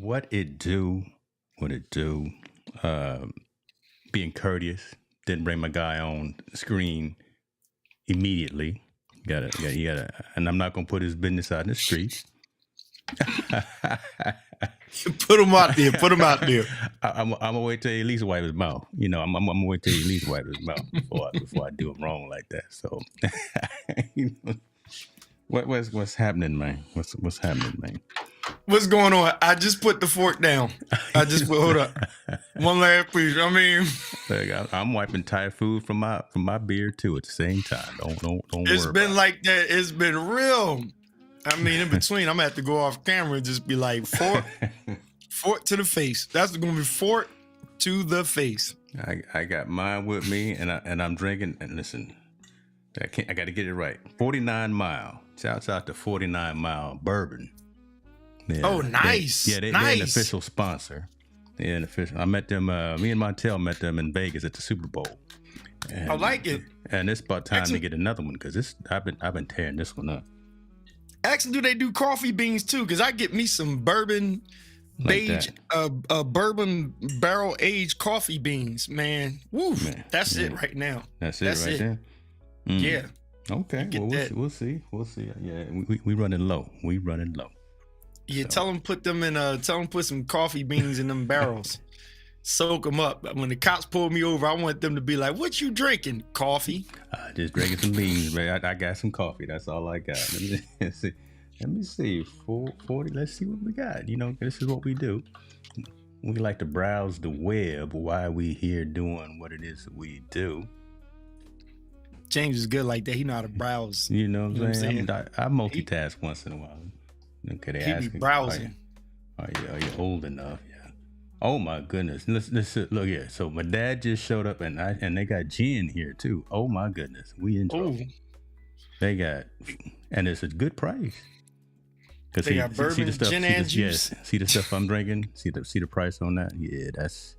What it do? What it do? Being courteous. Didn't bring my guy on screen immediately. You gotta, and I'm not gonna put his business out in the streets. Put him out there. Put him out there. I'm gonna wait till he at least wipe his mouth. You know, I'm gonna wait till he at least wipe his mouth before I do him wrong like that. So, you know, what's happening, man? What's happening, man? What's going on? I just put the fork down. Hold up. One last please. I mean, look, I'm wiping Thai food from my beard too at the same time. Don't it's worry been about like that. It's been real. I mean, in between, I'm gonna have to go off camera and just be like fork to the face. That's gonna be fork to the face. I got mine with me, and I'm drinking. And listen, I got to get it right. 49 Mile. Shouts out to 49 Mile Bourbon. Yeah, oh, nice. They're an official sponsor. Yeah, an official. I met them. Me and Montel met them in Vegas at the Super Bowl. And, I like it. And it's about time to get another one because I've been tearing this one up. Actually, do they do coffee beans too? Because I get me some bourbon beige, bourbon barrel aged coffee beans, man. Woo, man, that's it right now. That's it right there. Mm. Yeah. Okay. Well, we'll see. Yeah, we running low. Yeah, so. Tell them put some coffee beans in them barrels. Soak them up. When the cops pull me over, I want them to be like, "What you drinking? Coffee?" Just drinking some beans, man. I got some coffee. That's all I got. Let me see. 40. Let's see what we got. You know, this is what we do. We like to browse the web while we here doing what it is that we do. James is good like that. He know how to browse. You know what I'm saying? I multitask once in a while. Okay, they ask me, browsing. Are you old enough? Yeah. Oh my goodness. Listen, look here. So my dad just showed up and they got gin here too. Oh my goodness. We enjoy. They got, and it's a good price. Cause they got bourbon, gin and juice. Yes. See the stuff I'm drinking? See the price on that? Yeah, that's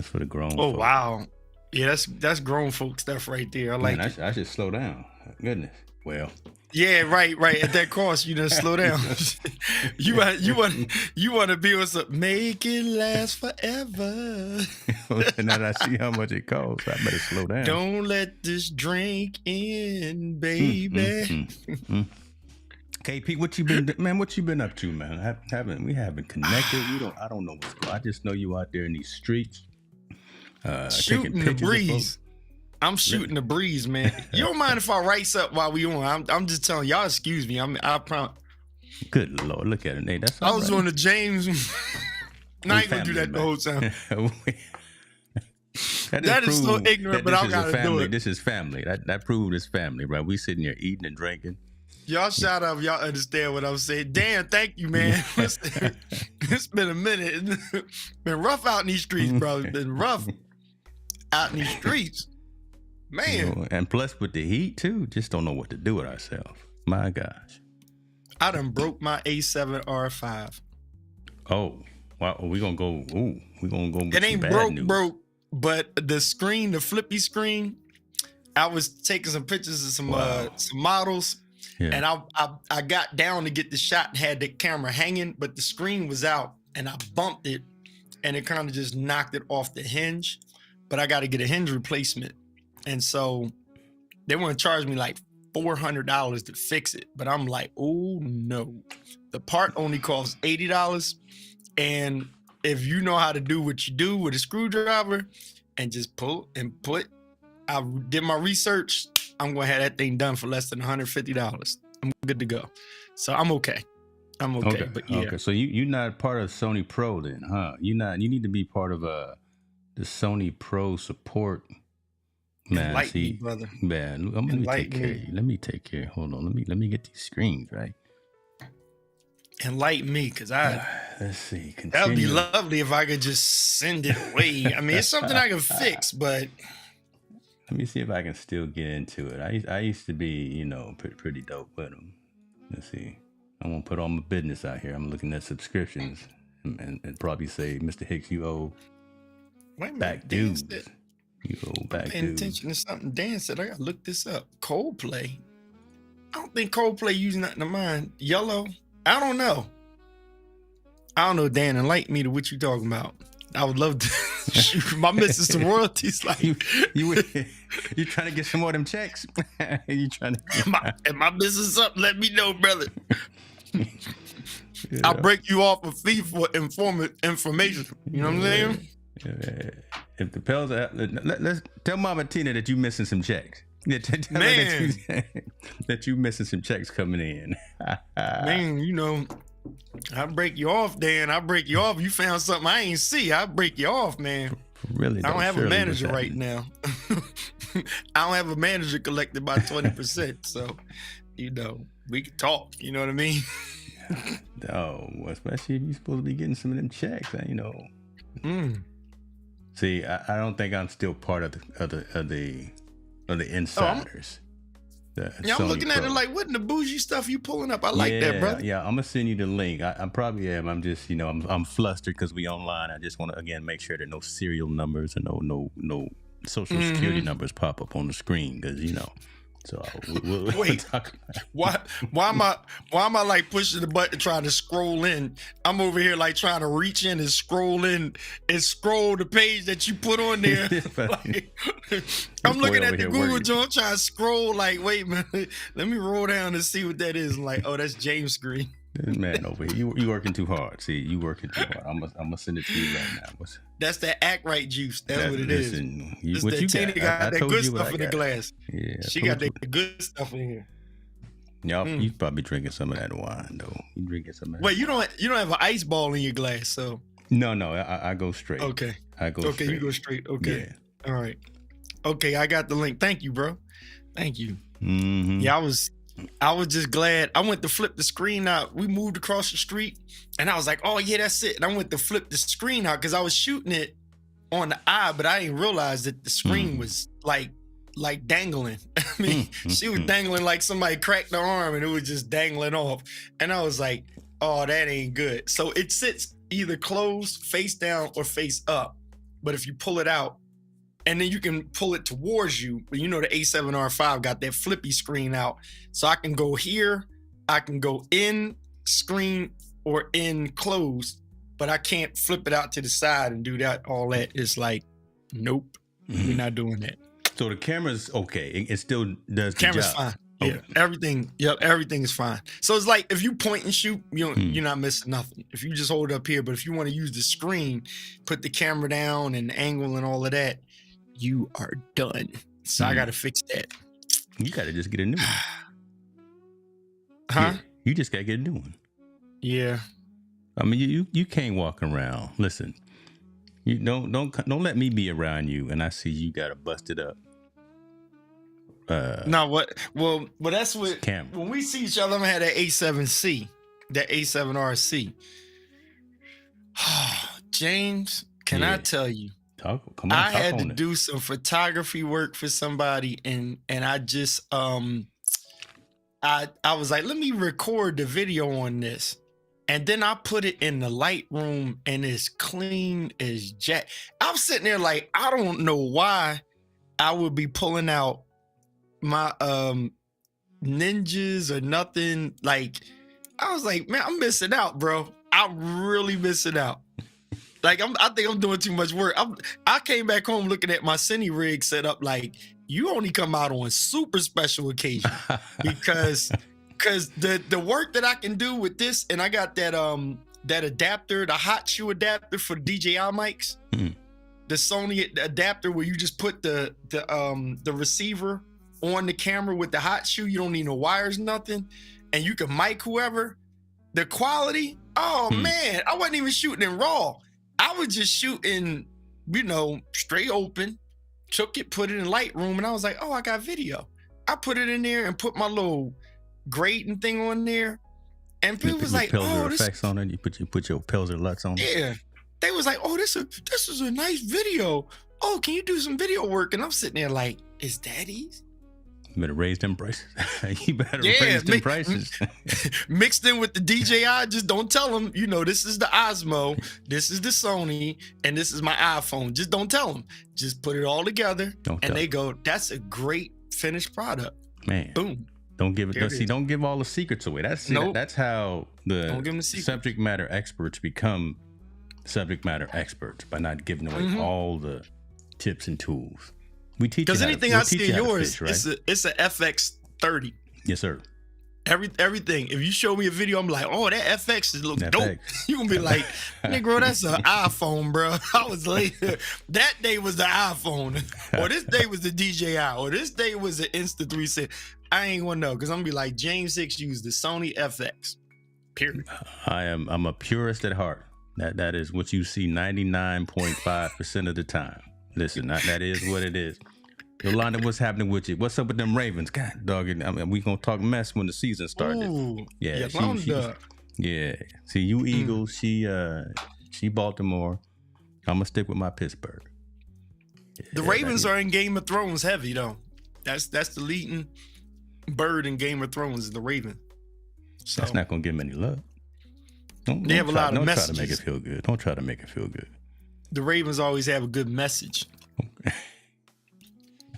for the grown folks. Wow. Yeah, that's grown folk stuff right there. I like it. I should slow down. Goodness. Well. Yeah, right. At that cost, you just slow down. you want to be with some make it last forever. Now that I see how much it costs, I better slow down. Don't let this drink in, baby. KP, what you been up to, man? We haven't connected. I don't know what's going on. I just know you out there in these streets. Shooting the breeze. I'm shooting the breeze, man. You don't mind if I write up while we on? I'm just telling y'all. Excuse me. I promise. Good Lord, look at it, Nate. That's I was on the James. I ain't gonna do that the whole time. that is so ignorant, but I gotta do it. This is family. That proved it's family, right? We sitting here eating and drinking. Y'all shout out if y'all understand what I'm saying. Dan, thank you, man. It's been a minute. It's been rough out in these streets, bro. It's been rough out in these streets. Man. You know, and plus with the heat too, just don't know what to do with ourselves. My gosh. I done broke my A7 R5. Oh, wow. We're going to go. Ooh, we're going to go. It ain't broke, but the screen, the flippy screen, I was taking some pictures of some models. Yeah. And I got down to get the shot and had the camera hanging, but the screen was out and I bumped it and it kind of just knocked it off the hinge. But I got to get a hinge replacement. And so they want to charge me like $400 to fix it. But I'm like, oh no, the part only costs $80. And if you know how to do what you do with a screwdriver and just pull and put, I did my research. I'm going to have that thing done for less than $150. I'm good to go. So I'm okay. Okay. But yeah. Okay. So you're not part of Sony Pro then, huh? You need to be part of the Sony Pro support. Man, Enlighten me, brother. Man, let me take care of you. Let me take care. Hold on. Let me get these screens right. Enlighten me, because let's see. Continue. That would be lovely if I could just send it away. I mean, it's something I can fix, but let me see if I can still get into it. I used to be, pretty dope with them. Let's see. I'm gonna put all my business out here. I'm looking at subscriptions and probably say, Mr. Hicks, you owe back dues. You owe back dues. Paying attention to something Dan said. I gotta look this up. Coldplay. I don't think Coldplay using nothing of mine. Yellow. I don't know. I don't know, Dan, enlighten me to what you talking about. I would love to shoot my missus some royalties. Like you trying to get some more of them checks? You trying to and my business up? Let me know, brother. I'll break you off a fee for information. You know what I'm saying? If the Pels, let's tell Mama Tina that you missing some checks. Tell her that you missing some checks coming in. Man, you know, I break you off, Dan. I break you off. You found something I ain't see. I break you off, man. Really? I don't have a manager right now. I don't have a manager collected by 20%. So, you know, we can talk. You know what I mean? Oh, especially if you're supposed to be getting some of them checks, you know. See, I don't think I'm still part of the insiders. I'm looking at it like, what in the bougie stuff you pulling up? I like that, brother. Yeah, I'm gonna send you the link. I probably am. I'm just, you know, I'm flustered because we online. I just want to again make sure that no serial numbers and no social security numbers pop up on the screen, because you know. So we'll talk about it. Why am I like pushing the button trying to scroll in? I'm over here like trying to reach in and scroll in and scroll the page that you put on there. Like, I'm looking at the Google joint trying to scroll like, wait a minute, let me roll down and see what that is. I'm like, oh, that's James' screen. Man, over here, you working too hard. See, you working too hard. I'm gonna send it to you right now. That's the act right juice. That's what it is. What you Tina got that good stuff in the glass. Yeah, she got that good stuff in here. Y'all, you probably drinking some of that wine though. You drinking some of that. Wait, you don't have an ice ball in your glass, so. No, I go straight. Okay. I go straight. Okay, you go straight. Okay. Yeah. All right. Okay, I got the link. Thank you, bro. Thank you. Mm-hmm. Yeah, I was just glad. I went to flip the screen out. We moved across the street, and I was like, oh, yeah, that's it. And I went to flip the screen out because I was shooting it on the eye, but I didn't realize that the screen was like dangling. I mean, she was dangling like somebody cracked her arm, and it was just dangling off. And I was like, oh, that ain't good. So it sits either closed, face down, or face up. But if you pull it out, and then you can pull it towards you. But you know the A7R5 got that flippy screen out. So I can go here, I can go in screen or in closed, but I can't flip it out to the side and do that. All that is like, nope, we're not doing that. So the camera's okay. It still does the camera's job. Fine. Yeah, everything is fine. So it's like if you point and shoot, you're not missing nothing. If you just hold it up here, but if you want to use the screen, put the camera down and angle and all of that, you are done. So I gotta fix that. You gotta just get a new one. Huh? Yeah, you just gotta get a new one. Yeah. I mean, you can't walk around. Listen, you don't let me be around you and I see you gotta bust it up. No, what? Well, that's what. Camera. When we see each other, I'm gonna have that A7C, that A7RC. James, can I tell you? I had to do some photography work for somebody, and I just I was like, let me record the video on this, and then I put it in the Lightroom, and it's clean as jack. I'm sitting there like, I don't know why I would be pulling out my ninjas or nothing. Like, I was like, man, I'm missing out, bro. I'm really missing out. Like, I think I'm doing too much work. I came back home looking at my Cine rig set up like, you only come out on super special occasion because the work that I can do with this, and I got that adapter, the hot shoe adapter for DJI mics, the Sony adapter where you just put the receiver on the camera with the hot shoe. You don't need no wires, nothing, and you can mic whoever. The quality, man, I wasn't even shooting in RAW. I was just shooting, straight open, took it, put it in Lightroom, and I was like, oh, I got video. I put it in there and put my little grading thing on there. And people was like, oh, this effects on it. You put your Pelzer LUTs on it. Yeah. They was like, oh, this is a nice video. Oh, can you do some video work? And I'm sitting there like, is that easy? You better raise them prices. You better raise them prices. Mixed in with the DJI, just don't tell them, this is the Osmo, this is the Sony, and this is my iPhone. Just don't tell them. Just put it all together, and they go, that's a great finished product. Man. Boom. Don't give it. Don't give all the secrets away. That's how the subject matter experts become subject matter experts, by not giving away all the tips and tools. We teach because anything I see in yours, fish, right? it's a FX30. Yes, sir. Everything. If you show me a video, I'm like, oh, that FX looks dope. You gonna be like, nigga, that's an iPhone, bro. I was late. That day was the iPhone, or this day was the DJI, or this day was the Insta360. I ain't gonna know, because I'm gonna be like, James 6 used the Sony FX. Period. I'm a purist at heart. That is what you see 99.5% of the time. Listen, that is what it is. Yolanda, what's happening with you? What's up with them Ravens? God, dog, we gonna talk mess when the season started. Ooh, yeah, yeah. See, you Eagles, she Baltimore. I'm gonna stick with my Pittsburgh. The Ravens are in Game of Thrones heavy though. That's the leading bird in Game of Thrones is the Raven. So that's not gonna give them any love. They have a lot of messages. Don't try to make it feel good. Don't try to make it feel good. The Ravens always have a good message.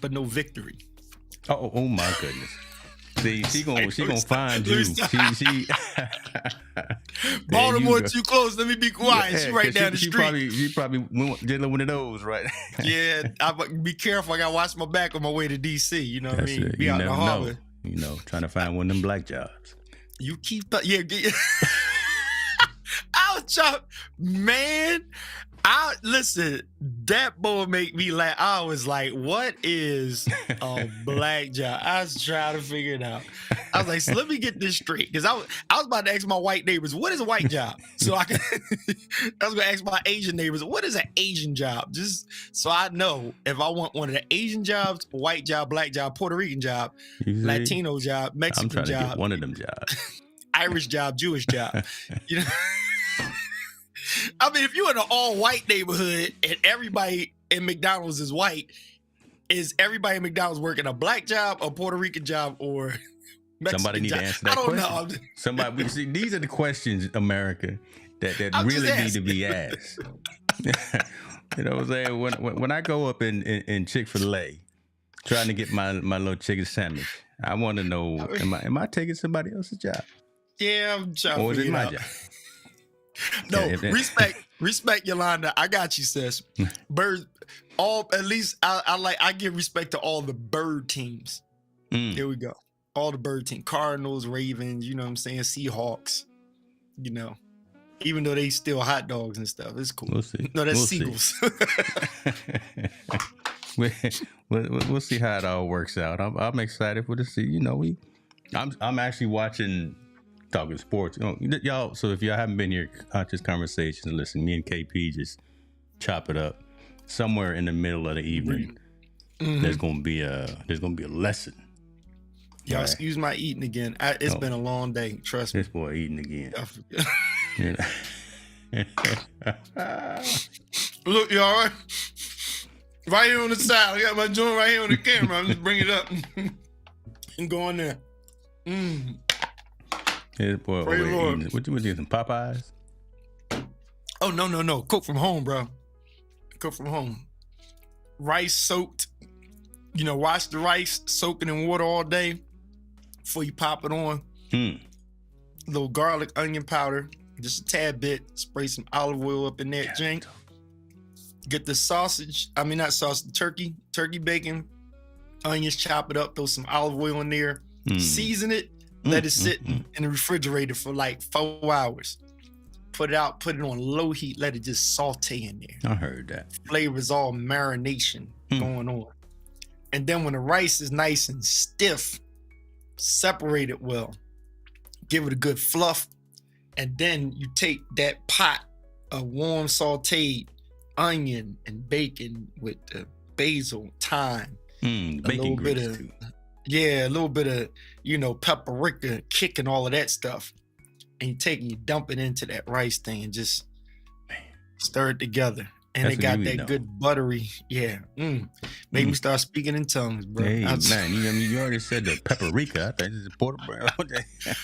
But no victory. Oh my goodness. See, she gonna find you. She Baltimore too close. Let me be quiet. Yeah, she right down the street. She probably did one of those, right? Yeah, I be careful. I gotta watch my back on my way to DC. You know what I mean? Be out in the harbor. You know, trying to find one of them black jobs. You keep I was trying, man. Listen, that boy make me laugh. I was like, what is a black job? I was trying to figure it out. I was like, so let me get this straight. Because I was about to ask my white neighbors, what is a white job? So I was going to ask my Asian neighbors, what is an Asian job? Just so I know if I want one of the Asian jobs, white job, black job, Puerto Rican job, Latino job, Mexican job. I'm trying to get one of them jobs. Irish job, Jewish job. You know? I mean, if you're in an all-white neighborhood and everybody in McDonald's is white, is everybody in McDonald's working a black job, a Puerto Rican job, or Mexican somebody need job? to answer that question? I don't know. Somebody. See, these are the questions, America, that really need to be asked. You know what I'm saying? When I go up in Chick-fil-A trying to get my little chicken sandwich, I want to know, am I taking somebody else's job? Yeah, I'm trying or is it my job? No, respect, Yolanda. I got you, sis. Birds, at least I give respect to all the bird teams. There we go. All the bird team, Cardinals, Ravens, you know what I'm saying? Seahawks, you know, even though they steal hot dogs and stuff, it's cool. We'll see. No, that's seagulls. We'll see how it all works out. I'm excited for to see. You know, I'm actually watching. Talking sports, y'all. So if y'all haven't been here, Conscious Conversations, listen, me and KP just chop it up. Somewhere in the middle of the evening, there's gonna be a lesson. Y'all, excuse my eating again. It's been a long day. Trust me. This boy eating again. Look, you all right? Right here on the side. I got my joint right here on the camera. I'm just bringing it up and go in there. Yeah, boy, what you doing? Some Popeyes? Oh no! Cook from home, bro. Cook from home. Rice soaked. You know, wash the rice, soak it in water all day before you pop it on. A little garlic, onion powder, just a tad bit. Spray some olive oil up in that drink. Get the sausage. I mean, not sausage. Turkey bacon, onions. Chop it up. Throw some olive oil in there. Season it. Let it sit in the refrigerator for like 4 hours. Put it out, put it on low heat, let it just saute in there. I heard that. Flavors all marination going on. And then when the rice is nice and stiff, separate it well. Give it a good fluff. And then you take that pot of warm sauteed onion and bacon with the basil, thyme, a little bit of too. Yeah, a little bit of, you know, paprika, kicking all of that stuff. And you dump it into that rice thing and just stir it together. And it got that good buttery, Made me start speaking in tongues, bro. Hey, man, you already said the paprika. I think this is portobello.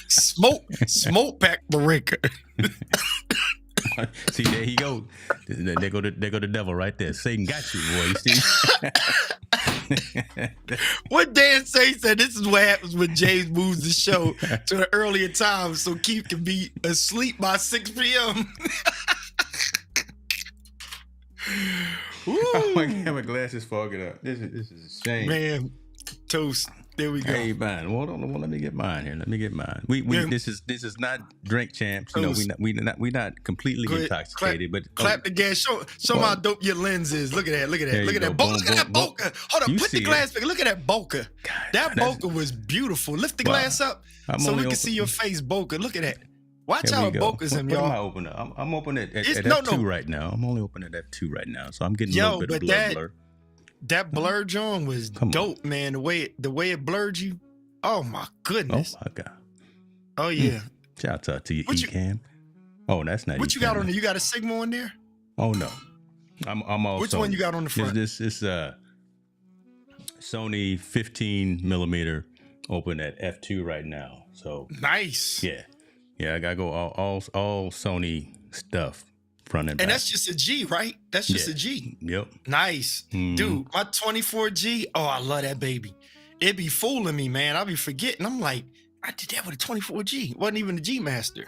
Smoke paprika. See, there he goes. There go the devil right there. Satan got you, boy. You see? What Dan say said, this is what happens when James moves the show to an earlier time so Keith can be asleep by 6 p.m. Oh my God, my glasses fogging up. This is a shame. Man, toast. There we go. Hey man, well, let me get mine here. Let me get mine. We this is not drink champs. You know, we not completely intoxicated, but clap the gas. Show how dope your lens is. Look at that. Look at that. Look at that. Look at that bokeh. Hold on. Put the glass back. Look at that bokeh. That bokeh was beautiful. Lift the glass up so we can see your face, bokeh. Look at that. Watch how bokeh's him, y'all. What am I opening? I'm opening it at F2 right now. I'm only opening at F2 right now, so I'm getting a little bit of blur. That blur, John, was dope, man. The way it blurred you. Oh my goodness. Oh my God. Oh yeah. Shout out to you, Ecam. Oh, that's not. What you got on there? You got a Sigma on there? Oh no. I'm also. Which one you got on the front? This Sony 15 millimeter open at F2 right now. So nice. Yeah. I gotta go all Sony stuff. Front and back. And that's just a G, right? That's just a G. Yep. Nice. Dude, my 24G, oh, I love that baby. It be fooling me, man. I be forgetting. I'm like, I did that with a 24G. Wasn't even a G Master.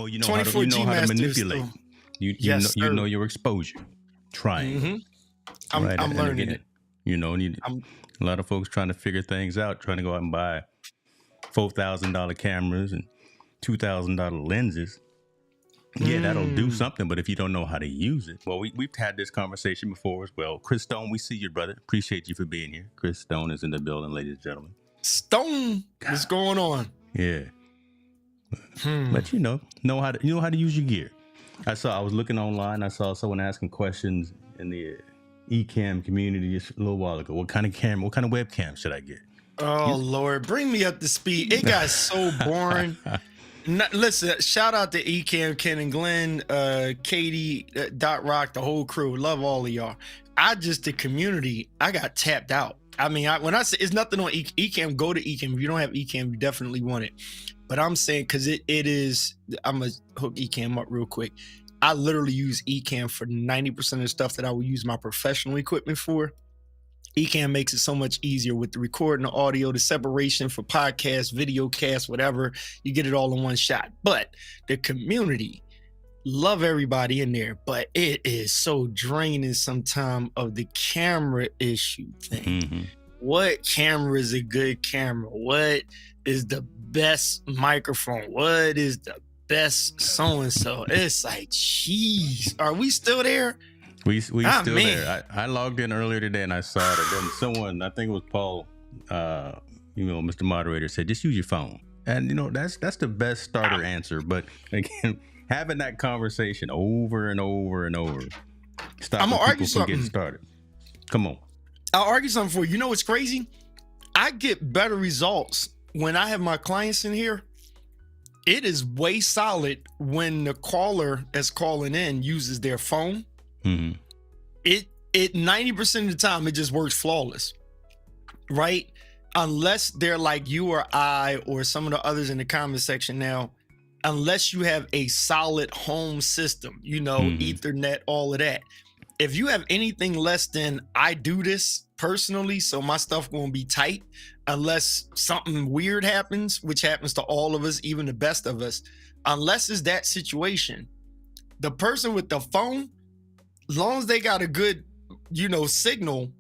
Oh, you know how to manipulate. You know your exposure. Trying. Mm-hmm. I'm learning it. You know, a lot of folks trying to figure things out, trying to go out and buy $4,000 cameras and $2,000 lenses. Yeah, that'll do something, but if you don't know how to use it, well, we've had this conversation before as well. Chris Stone, we see you, brother. Appreciate you for being here. Chris Stone is in the building, ladies and gentlemen. Stone, what's going on? Yeah, but you know how to use your gear. I was looking online. I saw someone asking questions in the Ecam community just a little while ago. What kind of webcam should I get? Oh Lord, bring me up to speed. It got so boring. Listen, shout out to Ecam, Ken and Glenn, Katie, Dot Rock, the whole crew. Love all of y'all. The community, I got tapped out. I mean, when I say it's nothing on Ecam, go to Ecam. If you don't have Ecam, you definitely want it. But I'm saying, because it is, I'm going to hook Ecam up real quick. I literally use Ecam for 90% of the stuff that I would use my professional equipment for. Ecam makes it so much easier with the recording, the audio, the separation for podcasts, video casts, whatever. You get it all in one shot. But the community, love everybody in there, but it is so draining sometimes of the camera issue thing. Mm-hmm. What camera is a good camera? What is the best microphone? What is the best so-and-so? It's like, jeez, are we still there? We still there. I logged in earlier today and I saw it. And then someone, I think it was Paul, Mr. Moderator, said just use your phone. And that's the best starter answer. But again, having that conversation over and over and over stopping people from getting started. Come on. I'll argue something for you. You know what's crazy? I get better results when I have my clients in here. It is way solid when the caller that's calling in uses their phone. Mm-hmm. It 90% of the time it just works flawless, right? Unless they're like you or I or some of the others in the comment section now, unless you have a solid home system, Ethernet, all of that. If you have anything less than I do this personally, so my stuff gonna be tight, unless something weird happens, which happens to all of us, even the best of us, unless it's that situation, the person with the phone, as long as they got a good, signal,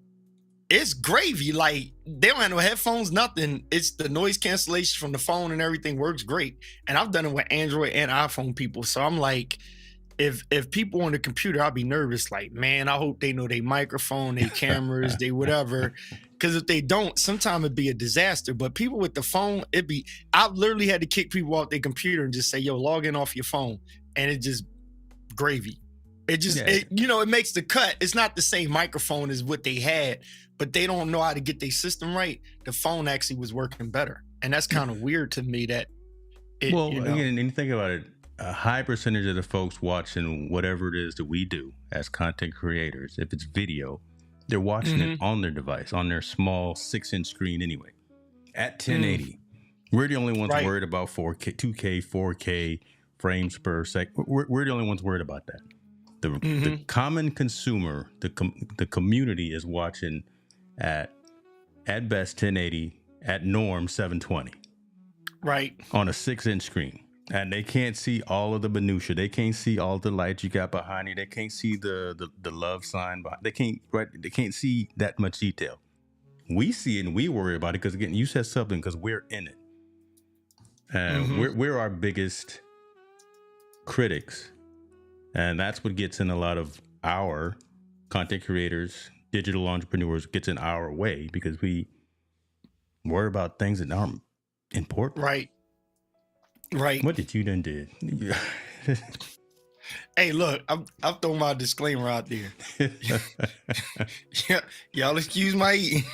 it's gravy. Like, they don't have no headphones, nothing. It's the noise cancellation from the phone and everything works great. And I've done it with Android and iPhone people. So I'm like, if people on the computer, I'll be nervous. Like, man, I hope they know their microphone, their cameras, they whatever. Because if they don't, sometimes it'd be a disaster. But people with the phone, I've literally had to kick people off their computer and just say, yo, log in off your phone. And it just gravy. It just, it makes the cut. It's not the same microphone as what they had, but they don't know how to get their system right. The phone actually was working better. And that's kind of weird to me that again, and you think about it, a high percentage of the folks watching whatever it is that we do as content creators, if it's video, they're watching it on their device, on their small 6-inch screen anyway, at 1080. We're the only ones worried about 4K, 2K, 4K, frames per second. We're the only ones worried about that. The common consumer, the community is watching at best 1080, at norm 720. Right. On a 6-inch screen. And they can't see all of the minutia. They can't see all the lights you got behind you. They can't see the love sign behind. They can't see that much detail. We see it and we worry about it because, again, you said something, because we're in it. And we're our biggest critics. And that's what gets in a lot of our content creators, digital entrepreneurs, gets in our way, because we worry about things that aren't important. Right. What did you done did? Hey, look, I'm throwing my disclaimer out there. Y'all excuse my eating.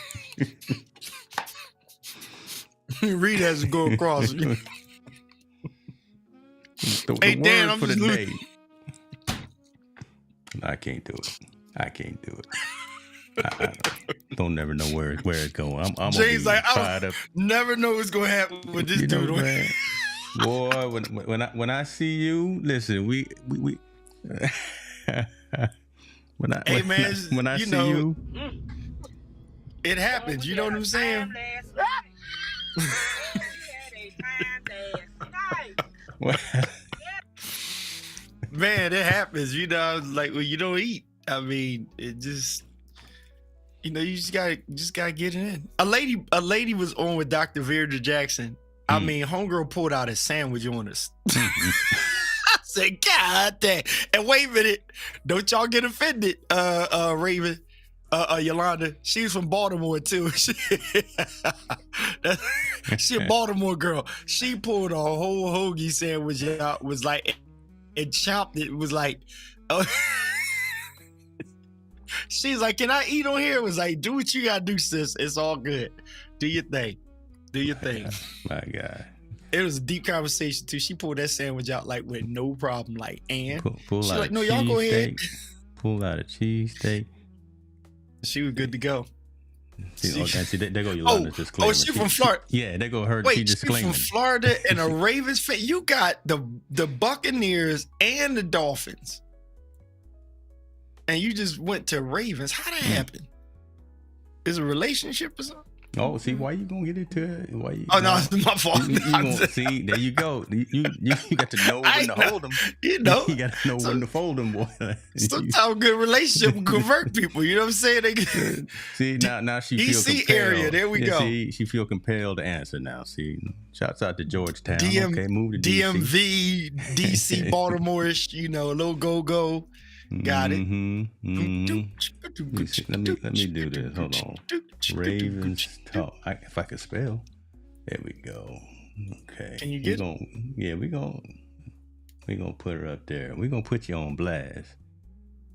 Reed has to go across. Hey, Dan, I'm for the day. I can't do it. I don't never know where it's going. I'm Jay's like, I never know what's going to happen with this dude. Boy, when I see you, listen, we when I see you, it happens. You know what I'm saying? Man, it happens. You know, like when you don't eat. I mean, it just, you know, you just gotta get it in. A lady was on with Dr. Vera Jackson. I mean, homegirl pulled out a sandwich on us. I said, God damn. And wait a minute, don't y'all get offended, Raven, Yolanda. She's from Baltimore too. She a Baltimore girl. She pulled a whole hoagie sandwich out, was like, and chopped it. It was like, she's like, can I eat on here? It was like, do what you gotta do, sis. It's all good. Do your thing. Do your thing. My God. It was a deep conversation too. She pulled that sandwich out like with no problem. Like, and pull she's out like, no, y'all go ahead. Pull out a cheesesteak. She was good to go. See, there go Yolanda's disclaimer. Oh, she from Florida. Yeah, there go her. Wait, she disclaiming. From Florida and a Ravens fan. You got the Buccaneers and the Dolphins, and you just went to Ravens. How that happen? Is a relationship or something? Oh, see, why you gonna get into it? Why you? Oh no, it's my fault. See, there you go. You got to know when to hold them. You know, you got to know when to fold them, boy. Sometimes a good relationship will convert people. You know what I'm saying? See, now she feels DC compelled. area. There we go. See, she feel compelled to answer now. See, shouts out to Georgetown. Okay, move to DMV, DC, Baltimore-ish. You know, a little go. Got it. Let me do this. Hold on. Ravens talk. If I could spell. There we go. Okay. Can you get it? Yeah, we're gonna put her up there. We're gonna put you on blast.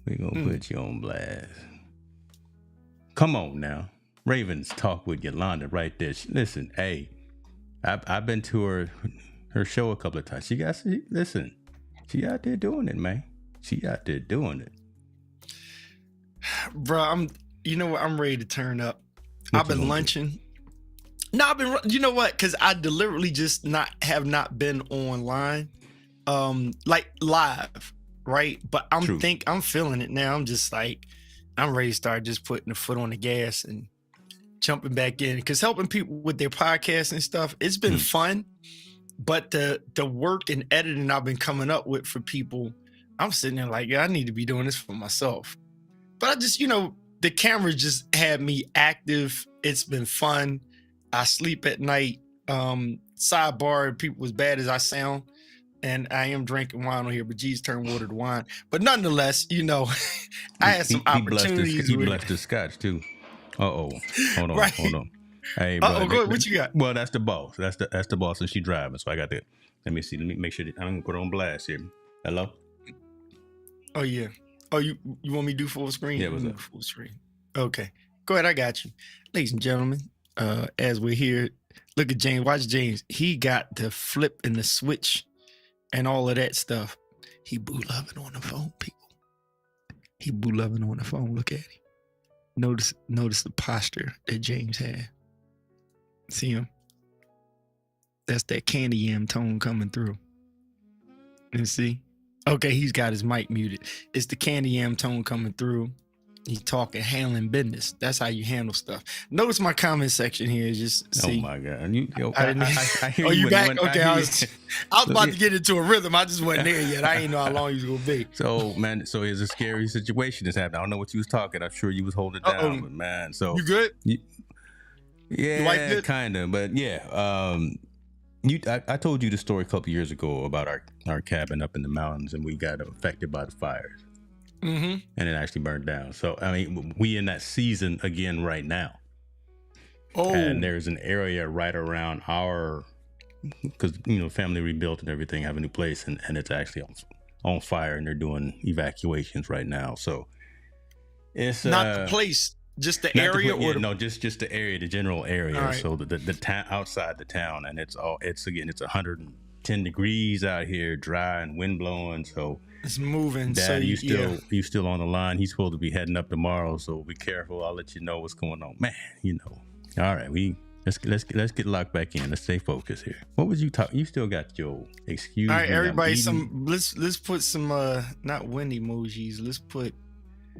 Put you on blast. Come on now. Ravens talk with Yolanda right there. Listen, hey, I've been to her show a couple of times. She out there doing it, man. She out there doing it. Bro, you know what? I'm ready to turn up. I've been lunching. No, you know what? Because I deliberately just have not been online, like live, right? But I'm feeling it now. I'm just like, I'm ready to start just putting the foot on the gas and jumping back in. Because helping people with their podcasts and stuff, it's been fun. But the work and editing I've been coming up with for people, I'm sitting there like, yeah, I need to be doing this for myself. But I just, the camera just had me active. It's been fun. I sleep at night. Sidebar, people, as bad as I sound, and I am drinking wine on here, but geez, turn water to wine. But nonetheless, I had some opportunities. He blessed the scotch too. Hold on. Hey, go ahead. What you got? Well, that's the boss. That's the boss, and she driving. So I got that. Let me see. Let me make sure that I'm gonna put her on blast here. Hello. Oh yeah. Oh, you want me to do full screen? Yeah, what's up? Full screen. Okay. Go ahead. I got you, ladies and gentlemen. As we're here, look at James. Watch James. He got the flip and the switch and all of that stuff. He boo loving on the phone, people. He boo loving on the phone. Look at him. Notice the posture that James had. See him? That's that candy yam tone coming through. And see. Okay, he's got his mic muted. It's the Candy Yam tone coming through. He's talking, handling business. That's how you handle stuff. Notice my comment section here. Just see. Oh my God! I hear you back? Okay, I was about to get into a rhythm. I just wasn't there yet. I didn't know how long you was gonna be. So man, it's a scary situation that's happening. I don't know what you was talking. I'm sure you was holding it down, but man. So you good? Yeah, kind of, but yeah. I told you the story a couple years ago about our cabin up in the mountains, and we got affected by the fires. And it actually burned down. So I mean, we in that season again right now. And there's an area right around because family rebuilt and everything, have a new place, and it's actually on fire, and they're doing evacuations right now. So it's not the place, just the area, just the area, the general area. Right. So the town outside the town, and it's 110 degrees out here, dry and wind blowing. So it's moving. Dad, so you still on the line? He's supposed to be heading up tomorrow, so be careful. I'll let you know what's going on, man. All right, let's get locked back in. Let's stay focused here. What was you talking? You still got your excuse. All right, everybody. Let's put some not wind emojis. Let's put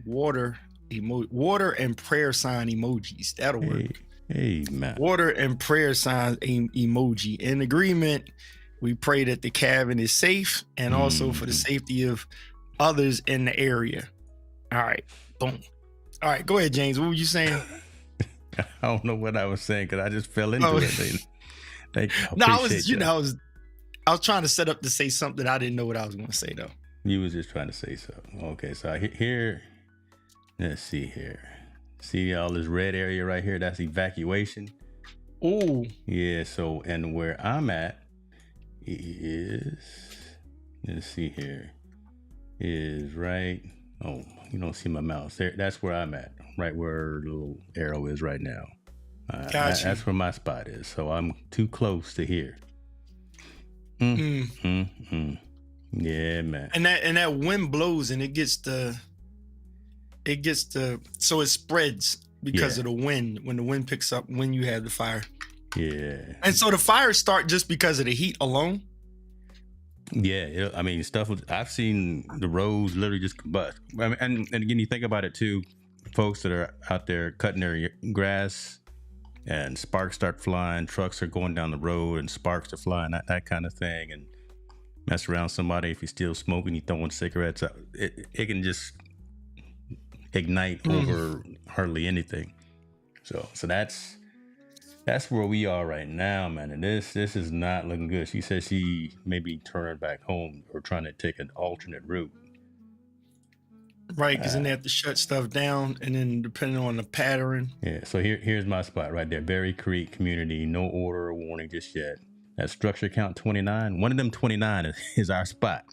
water and prayer sign emojis. That'll work. Hey, man. Water and prayer sign emoji. In agreement. We pray that the cabin is safe and also for the safety of others in the area. All right. Boom. All right. Go ahead, James. What were you saying? I don't know what I was saying because I just fell into it. I was trying to set up to say something. I didn't know what I was going to say, though. You was just trying to say something. Okay. So here, let's see here. See all this red area right here? That's evacuation. Oh. Yeah. So, and where I'm at, let's see here, is right. Oh, you don't see my mouse there. That's where I'm at, right where the little arrow is right now. Gotcha. That's where my spot is. So I'm too close to here. Yeah, man. And that wind blows and it gets so it spreads because of the wind. When the wind picks up, when you have the fire. Yeah. And so the fires start just because of the heat alone? Yeah. I mean, I've seen the roads literally just combust. I mean, and again, you think about it too, folks that are out there cutting their grass and sparks start flying, trucks are going down the road and sparks are flying, that kind of thing. And mess around somebody, if you're still smoking, you throwing cigarettes out, it can just ignite over hardly anything. So that's where we are right now, man. And this is not looking good. She says she may be turning back home or trying to take an alternate route. Right, because then they have to shut stuff down, and then depending on the pattern. Yeah, so here's my spot right there. Berry Creek community, no order or warning just yet. That structure count 29. One of them 29 is our spot.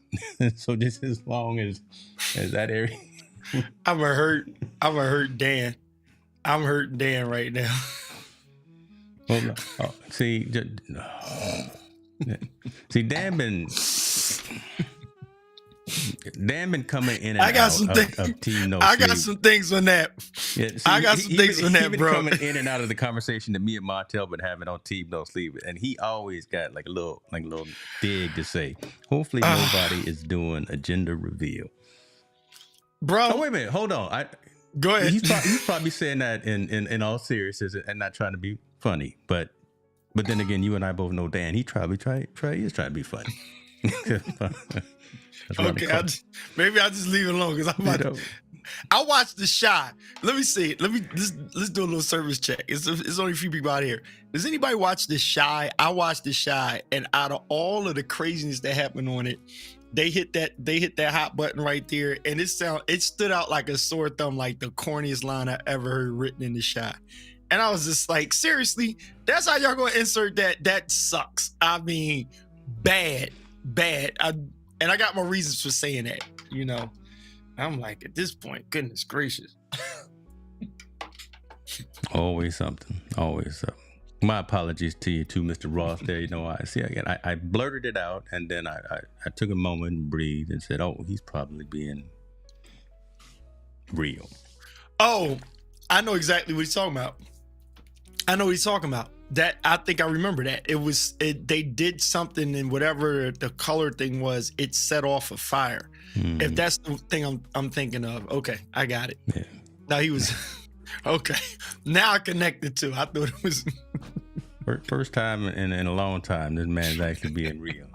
So just as long as that area. I'm gonna hurt Dan. I'm hurting Dan right now. See, Dan been coming in and out of Team No Sleep. I got some things on that. Yeah, see, I got some things on that, bro. He been coming in and out of the conversation that me and Montel been having on Team No Sleep, and he always got like a little dig to say. Hopefully, nobody is doing a gender reveal, bro. Oh, wait a minute, hold on. Go ahead. He's probably saying that in all seriousness and not trying to be funny, but then again, you and I both know Dan. He is trying to be funny. Okay, maybe I'll just leave it alone because I watched The Chi. Let me see. Let's do a little service check. It's only a few people out here. Does anybody watch The Chi? I watched The Chi, and out of all of the craziness that happened on it, they hit that hot button right there, and it stood out like a sore thumb, like the corniest line I ever heard written in The Chi. And I was just like, seriously, that's how y'all gonna insert that? That sucks. I mean, bad. And I got my reasons for saying that, I'm like, at this point, goodness gracious. Always something. My apologies to you too, Mr. Ross there. I blurted it out, and then I took a moment and breathed and said, oh, he's probably being real. Oh, I know exactly what he's talking about. That I think I remember that. They did something, and whatever the color thing was, it set off a fire. If that's the thing I'm thinking of, okay, I got it. Yeah. Now he was okay. Now I connected to. I thought it was first time in a long time this man's actually being real.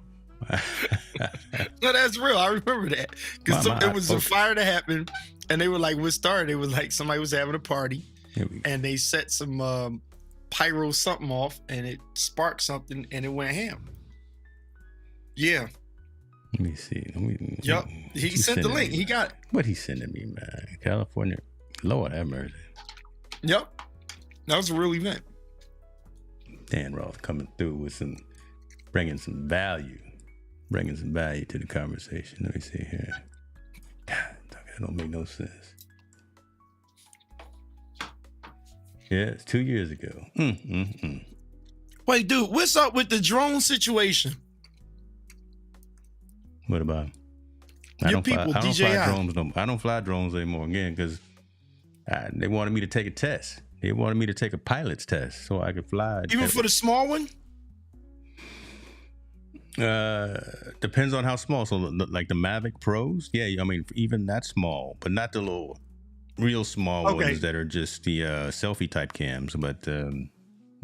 No, that's real. I remember that because it was a fire that happened, and they were like, "What started?" It was like somebody was having a party, and they set some pyro something off, and it sparked something, and it went ham. Yeah. Let me see. Yep. He sent the link. He got it. What he sending me, man? California. Lord have mercy. Yep. That was a real event. Dan Roth coming through with bringing some value to the conversation. Let me see here. God, that don't make no sense. Yeah, it's 2 years ago. Wait, dude, what's up with the drone situation? What about? I don't fly drones. I don't fly drones anymore again because they wanted me to take a test. They wanted me to take a pilot's test so I could fly. Even for the small one? Depends on how small. So like the Mavic Pros, yeah. I mean, even that small, but not the little, real small ones that are just the selfie type cams. But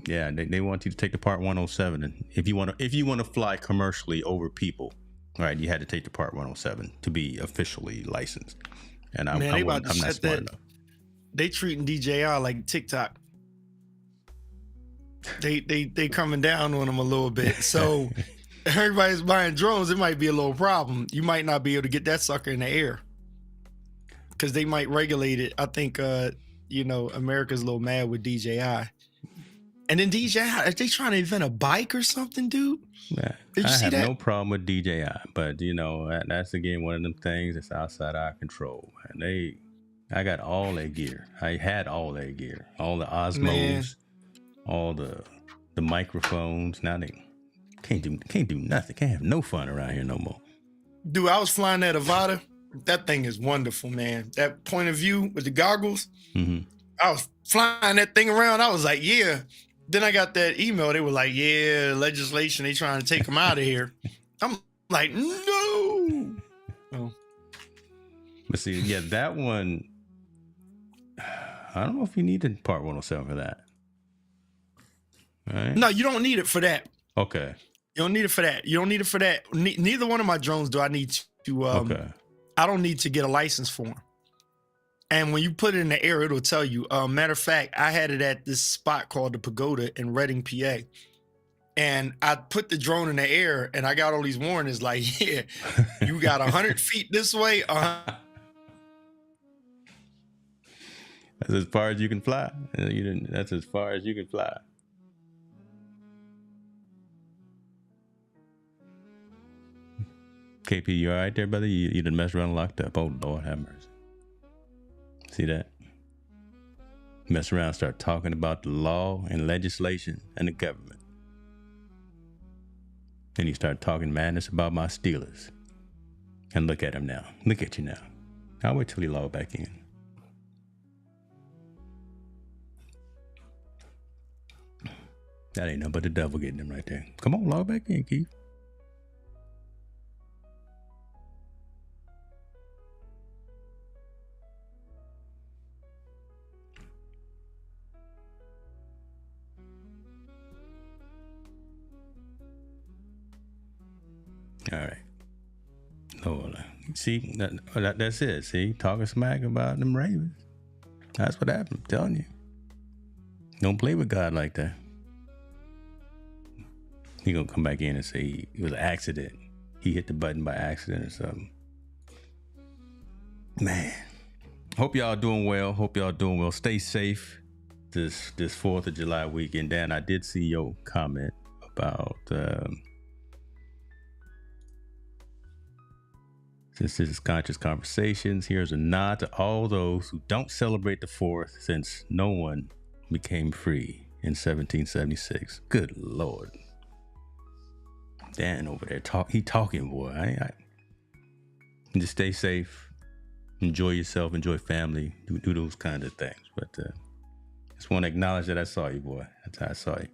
yeah, they want you to take the Part 107, and if you want to fly commercially over people. Right, you had to take the Part 107 to be officially licensed, and I'm not smart enough. They treating DJI like TikTok. They coming down on them a little bit. So everybody's buying drones. It might be a little problem. You might not be able to get that sucker in the air because they might regulate it. I think America's a little mad with DJI. And then DJI, are they trying to invent a bike or something, dude? Yeah, I have no problem with DJI, but that's again one of them things that's outside our control. And I got all their gear. I had all their gear, all the Osmos, all the microphones. Now they can't do nothing. Can't have no fun around here no more. Dude, I was flying that Avata. That thing is wonderful, man. That point of view with the goggles. Mm-hmm. I was flying that thing around. I was like, yeah. Then I got that email. They were like, yeah, legislation. They trying to take them out of here. I'm like, no. Oh. But see, yeah, that one, I don't know if you needed Part 107 for that. All right. No, you don't need it for that. Okay. You don't need it for that. You don't need it for that. Neither one of my drones do I need to. Okay. I don't need to get a license for them. And when you put it in the air, it'll tell you. Matter of fact, I had it at this spot called the Pagoda in Reading, PA. And I put the drone in the air, and I got all these warnings like, yeah, you got 100 feet this way. That's as far as you can fly. That's as far as you can fly. KP, you all right there, brother? You done messed around and locked up. Oh, Lord have mercy. See that? Mess around, start talking about the law and legislation and the government. Then you start talking madness about my Steelers. And look at him now. Look at you now. I'll wait till he log back in. That ain't nothing but the devil getting him right there. Come on, log back in, Keith. All right. Lord, see, that's it. See, talking smack about them Ravens. That's what happened. I'm telling you. Don't play with God like that. He gonna come back in and say it was an accident. He hit the button by accident or something. Man, hope y'all doing well. Stay safe this 4th of July weekend. Dan, I did see your comment about since this is Conscious Conversations, here's a nod to all those who don't celebrate the 4th since no one became free in 1776. Good Lord. Dan over there talking, boy. I just stay safe, enjoy yourself, enjoy family, do those kind of things. But just want to acknowledge that I saw you, boy. That's how I saw you.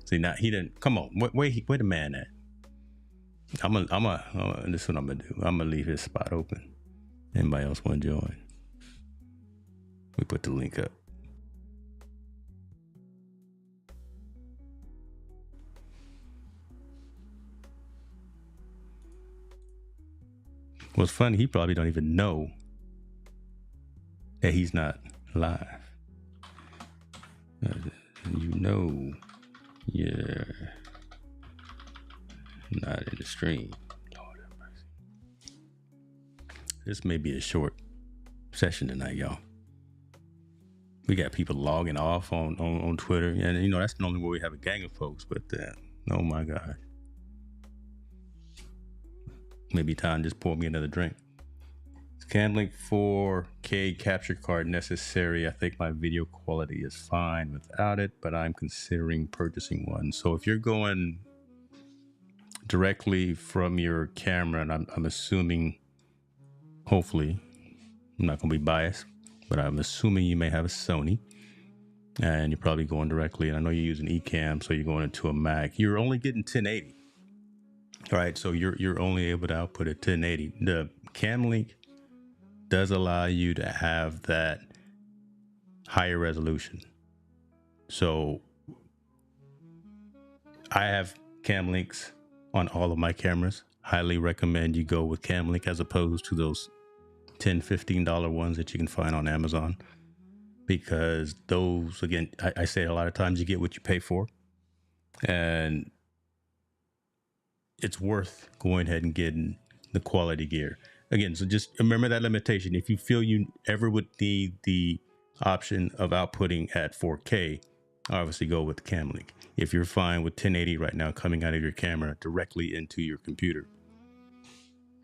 See, now he didn't. Come on, where the man at? This is what I'm gonna do. I'm gonna leave his spot open. Anybody else want to join? We put the link up. What's funny, he probably don't even know that he's not live. You know, yeah, not in the stream. Lord have mercy. This may be a short session tonight, y'all. We got people logging off on Twitter, and you know that's the only way we have a gang of folks. But oh my God. Maybe time just pour me another drink. Scanlink 4K capture card necessary. I think my video quality is fine without it, but I'm considering purchasing one. So if you're going directly from your camera, and I'm assuming, hopefully, I'm not going to be biased, but I'm assuming you may have a Sony, and you're probably going directly. And I know you're using Ecam, so you're going into a Mac. You're only getting 1080. All right, so you're only able to output at 1080. The Camlink does allow you to have that higher resolution. So I have Camlinks on all of my cameras. Highly recommend you go with Camlink as opposed to those $10, $15 ones that you can find on Amazon, because those, again, I say a lot of times you get what you pay for, and it's worth going ahead and getting the quality gear. Again, so just remember that limitation. If you feel you ever would need the option of outputting at 4K, obviously go with the Camlink. If you're fine with 1080 right now coming out of your camera directly into your computer,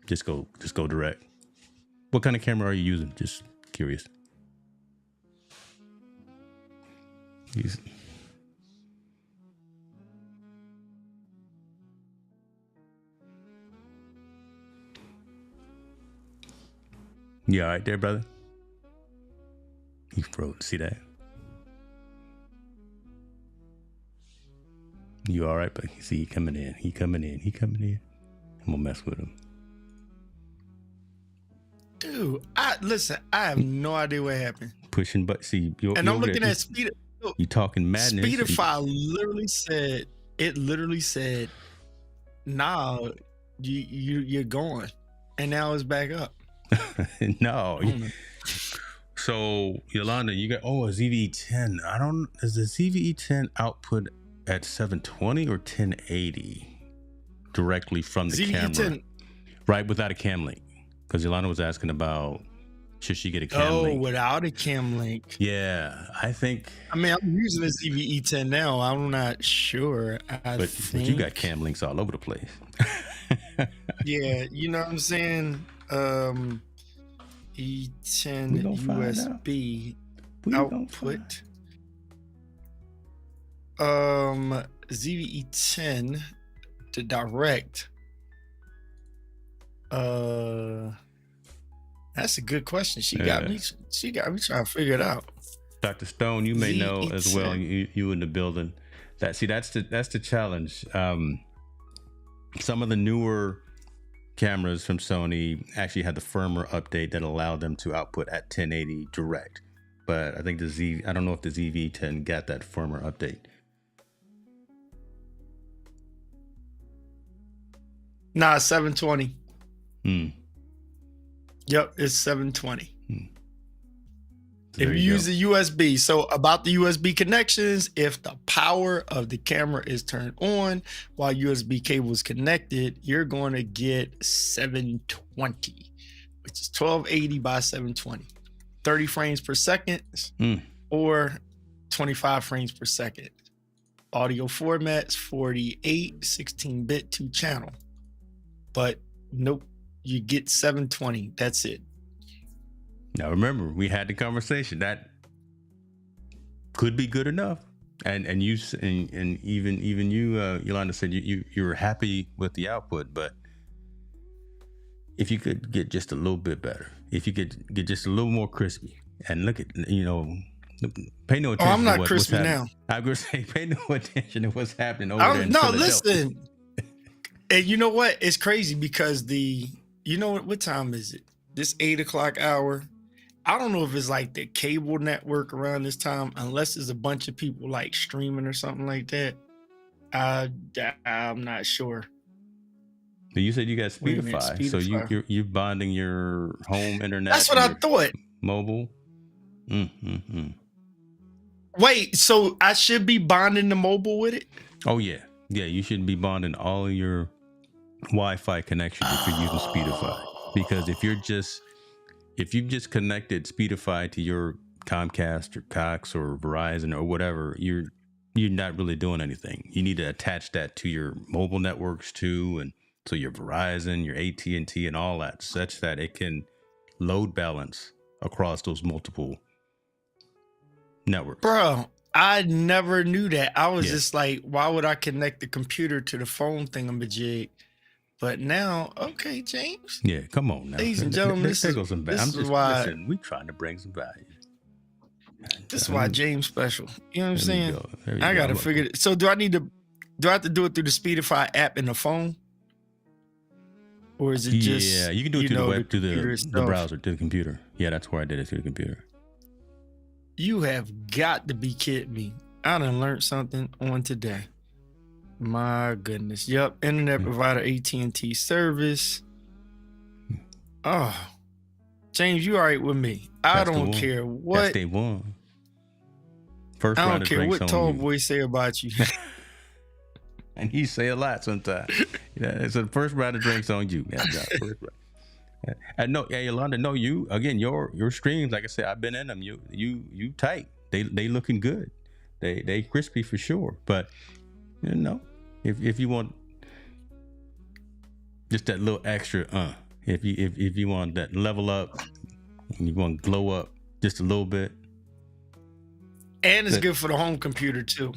just go direct. What kind of camera are you using? Just curious. You all right there, brother? He froze. See that? You all right? But see, he coming in. I'm gonna mess with him. Dude, I have no idea what happened. Pushing, but see, I'm looking at Speed. You talking madness? Speedify literally said, "Nah, you're going," and now it's back up. No. So Yolanda, you got a ZVE10. Does the ZVE10 output at 720 or 1080 directly from the camera? Right, without a cam link. Because Yolanda was asking about should she get a cam link? Without a cam link. Yeah, I think. I mean, I'm using a ZVE10 now. I'm not sure. But you got cam links all over the place. Yeah, you know what I'm saying? E10 USB output. ZVE10 to direct. That's a good question. She got me trying to figure it out. Dr. Stone, you may know as well. You in the building. That's the challenge. Some of the newer cameras from Sony actually had the firmware update that allowed them to output at 1080 direct. But I think I don't know if the ZV10 got that firmware update. Nah, 720. Yep, it's 720. If you use the USB, so about the USB connections, if the power of the camera is turned on while USB cable is connected, you're going to get 720, which is 1280 by 720, 30 frames per second or 25 frames per second. Audio formats, 48, 16-bit, 2-channel. But nope, you get 720. That's it. Now remember, we had the conversation that could be good enough, and even you, Yolanda, said you were happy with the output, but if you could get just a little bit better, if you could get just a little more crispy, and look at Pay no Oh, attention I'm to not what's crispy happening. now. I'm going to say, pay no attention to what's happening over there in No, Philadelphia. listen. And you know what? It's crazy because you know what time is it? This 8:00 hour. I don't know if it's like the cable network around this time, unless there's a bunch of people like streaming or something like that. I'm not sure. But you said you got Speedify, so you're bonding your home internet. That's what I thought. Mobile. Wait, so I should be bonding the mobile with it? Oh yeah. You should be bonding all your Wi-Fi connections if you're using Speedify, because if you've just connected Speedify to your Comcast or Cox or Verizon or whatever, you're not really doing anything. You need to attach that to your mobile networks too, and so your Verizon, your AT&T, and all that, such that it can load balance across those multiple networks. Bro, I never knew that. I was just like, why would I connect the computer to the phone thingamajig? But now, okay, James. Yeah, come on now. Ladies and gentlemen, this is why we're trying to bring some value. This is why James special. You know what I'm saying? I gotta figure it. So do I have to do it through the Speedify app in the phone? Or is it just you can do it through the web, through the browser, to the computer. Yeah, that's where I did it, through the computer. You have got to be kidding me. I done learned something on today. My goodness. Yep. Internet provider AT&T service. Oh, James, you all right with me? I don't care what. That's day one. First I round don't care what tall boy say about you. And he say a lot sometimes. It's the first round of drinks on you. No, Yolanda, no, you again. Your streams, like I said, I've been in them. You tight. They looking good. They crispy for sure. But you know, if you want just that little extra, if you want that level up, and you want to glow up just a little bit, and it's good for the home computer too.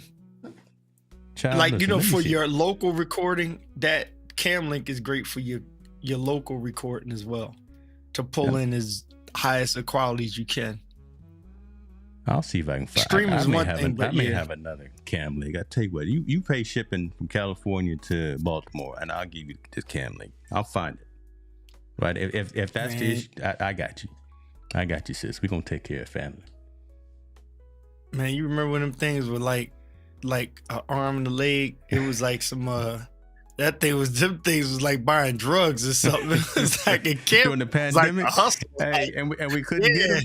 Like, you know, for your local recording, that Cam Link is great for your local recording as well, to pull in as highest of quality as you can. I'll see if I can find. Streaming is one thing, but I may have another Cam Link. I tell you what, you pay shipping from California to Baltimore, and I'll give you this Cam Link. I'll find it. Right? If that's the issue, I got you. I got you, sis. We're gonna take care of family. Man, you remember when them things were like an arm and a leg? It was like some them things was like buying drugs or something. It was like a camp during the pandemic. Like a hustle. Hey, and we couldn't get them.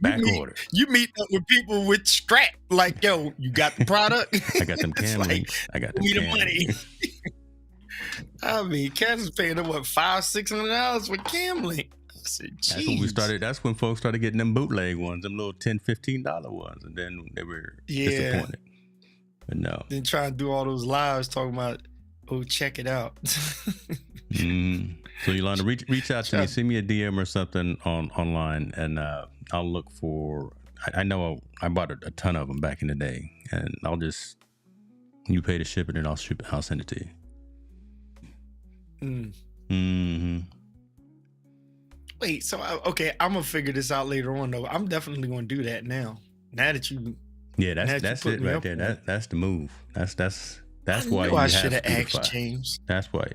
Back order. You meet up with people with strap, like, yo, you got the product? I got them Cam Links. I got them Cam money. I mean, Cass is paying them what, $500-$600 for Cam Link. I said, that's when we started. That's when folks started getting them bootleg ones, them little $10-$15 ones, and then they were disappointed. But no. Then try and do all those lives talking about, oh, check it out. So Yolanda, reach out to me, send me a DM or something online, and I'll look for. I know I bought a ton of them back in the day, and you pay to ship it, and I'll send it to you. Wait, so I'm gonna figure this out later on though. I'm definitely gonna do that now. Now that you, that's it right there. That's the move. That's why I should have asked James. That's why.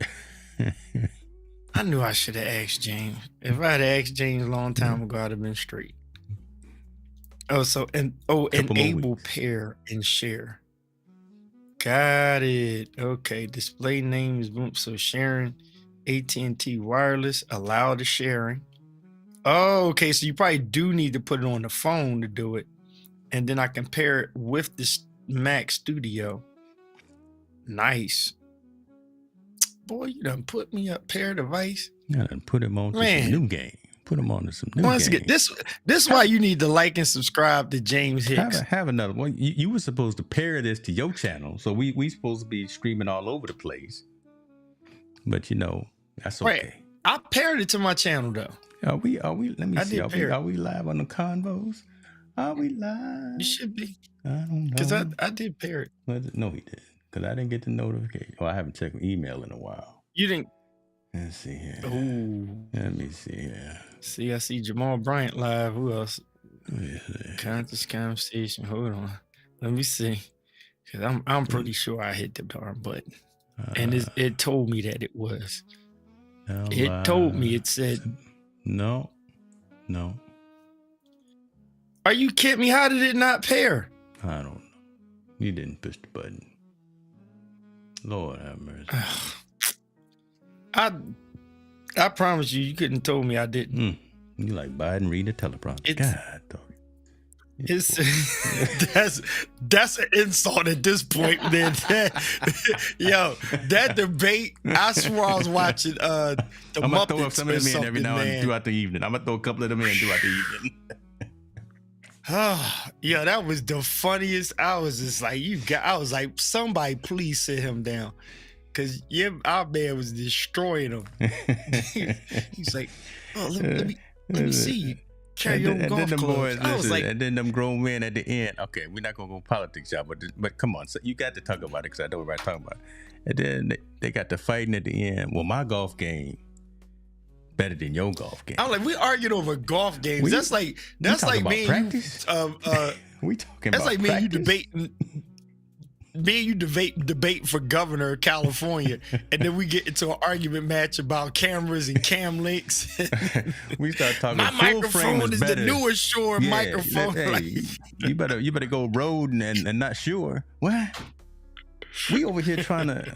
I knew I should have asked James. If I had asked James a long time ago, I'd have been straight. Enable pair and share. Got it. Okay, display names. So sharing, AT&T wireless, allow the sharing. Oh, okay. So you probably do need to put it on the phone to do it, and then I can pair it with this Mac Studio. Nice. Boy, you done put me up pair device. Yeah, done put him on to some new game. Put him on to some new game. This is why you need to like and subscribe to James Hicks. Have another one. You were supposed to pair this to your channel, so we supposed to be streaming all over the place. But you know, that's okay. Right. I paired it to my channel though. Are we? Let me see. Are we live on the convos? Are we live? You should be. I don't know. Because I did pair it. No, he did. Because I didn't get the notification. I haven't checked my email in a while. You didn't. Let's see here. Ooh. Let me see here. See, I see Jamal Bryant live. Who else? Count this conversation. Hold on. Let me see. Cause I'm pretty sure I hit the darn button. And it told me that it was. It told me, it said. No. Are you kidding me? How did it not pair? I don't know. You didn't push the button. Lord have mercy. I promise you couldn't have told me I didn't. You like Biden reading a teleprompter. God, dog. That's an insult at this point, man. Yo, that debate, I swear I was watching the I'm Muppets throw up some of them in every now and man. throughout the evening. I'm gonna throw a couple of them in throughout the evening. Yeah, that was the funniest. I was just like, I was like, somebody please sit him down. Cause our man was destroying him. He's like, oh, let me see you. Carry your golf clubs. I was like, and then them grown men at the end. Okay, we're not gonna go politics, y'all, but come on, so you got to talk about it because I know what I'm talking about. And then they got to fighting at the end. Well, my golf game better than your golf game. I'm like, we argued over golf games. That's like me and you. We talking that's about like me and you practice? debate for governor of California, and then we get into an argument match about cameras and cam links. We start talking. My full frame microphone is better. the newest Shure microphone. Hey, you better go road and not Shure. What? We over here trying to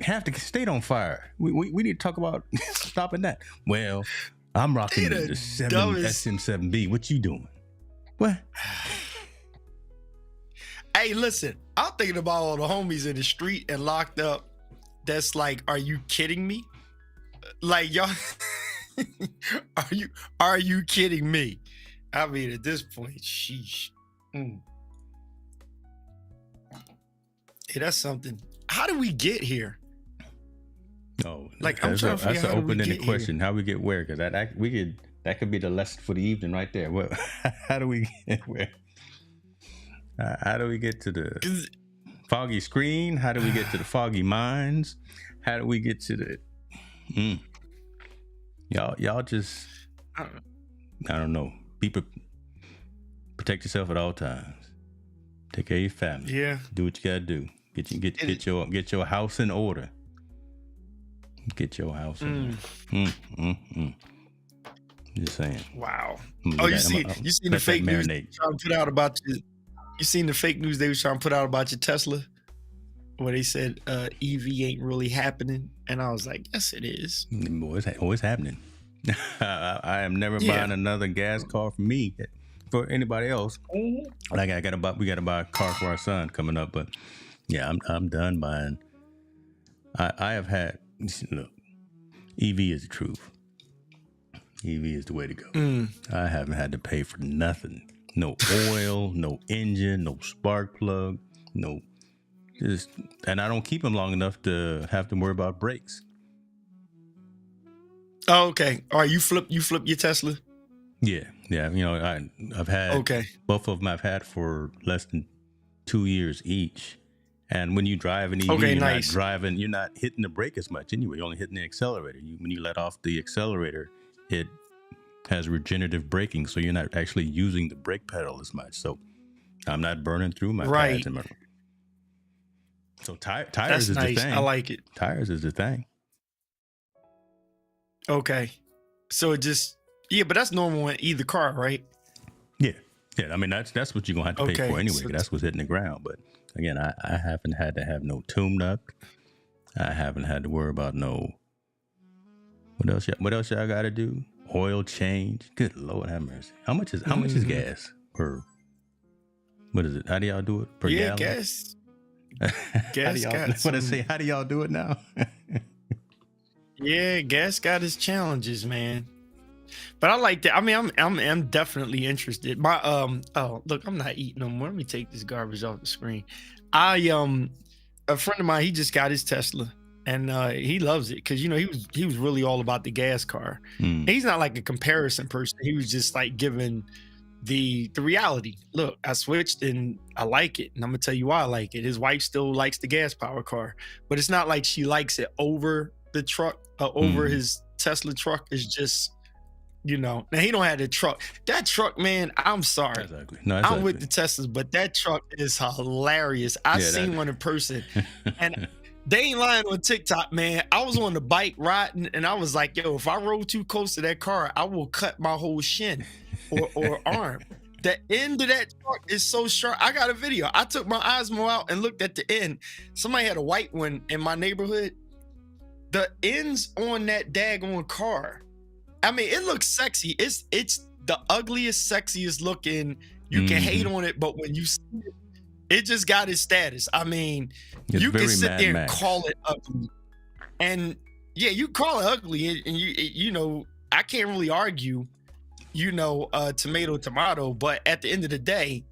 have the state on fire. We need to talk about stopping that. Well, I'm rocking the SM7B. What you doing? What? Hey, listen, I'm thinking about all the homies in the street and locked up. That's like, are you kidding me? Like, y'all, are you kidding me? I mean, at this point, sheesh. Yeah, that's something. How do we get here? Oh, like I'm trying to figure out that's how an open-ended question. Here. How we get where? Because that could be the lesson for the evening right there. What? How do we get where? How do we get to the foggy screen? How do we get to the foggy minds? How do we get to the y'all just I don't know. Protect yourself at all times. Take care of your family. Yeah. Do what you gotta do. Get your house in order. Get your house in order. Just saying. Wow. You seen the fake news trying to put out about you? You seen the fake news they was trying to put out about your Tesla? Where they said EV ain't really happening. And I was like, yes, it is. Boy, it's always happening. I am never buying another gas car for me, for anybody else. Like we got to buy a car for our son coming up. But yeah, I'm done buying. I have had, look, EV is the truth. EV is the way to go. I haven't had to pay for nothing. No oil, no engine, no spark plug, and I don't keep them long enough to have to worry about brakes. Oh, okay. All right, you flip your Tesla? Yeah. You know, I've had both of them. I've had for less than 2 years each. And when you drive an EV, you're not hitting the brake as much anyway. You're only hitting the accelerator. When you let off the accelerator, it has regenerative braking, so you're not actually using the brake pedal as much. So I'm not burning through my pads. So tires is the thing. I like it. Tires is the thing. Okay. So it just, but that's normal in either car, right? Yeah. I mean, that's what you're going to have to pay for anyway. So that's what's hitting the ground. But again, I haven't had to have no tune up. I haven't had to worry about no, what else y'all got to do? Oil change. Good Lord have mercy. How much is gas per? What is it? How do y'all do it per gallon? Gas. How do y'all do it now? Yeah, gas got its challenges, man. But I like that. I mean, I'm definitely interested. My look, I'm not eating no more. Let me take this garbage off the screen. A friend of mine, he just got his Tesla. And he loves it because, you know, he was really all about the gas car. He's not like a comparison person. He was just like giving the reality. Look, I switched and I like it. And I'm going to tell you why I like it. His wife still likes the gas power car, but it's not like she likes it over the truck, over his Tesla truck. It's just Now he don't have the truck. That truck, man, I'm sorry. That's ugly. No, I'm with the Teslas, but that truck is hilarious. I seen one in person, and they ain't lying on TikTok, man. I was on the bike riding, and I was like, yo, if I roll too close to that car, I will cut my whole shin or arm. The end of that truck is so sharp. I got a video. I took my Osmo out and looked at the end. Somebody had a white one in my neighborhood. The ends on that daggone car, I mean, it looks sexy. It's the ugliest, sexiest looking. You can hate on it, but when you see it, it just got its status. I mean, it's you can sit there and Max. call it ugly. And yeah, you call it ugly, and you I can't really argue, tomato, but at the end of the day,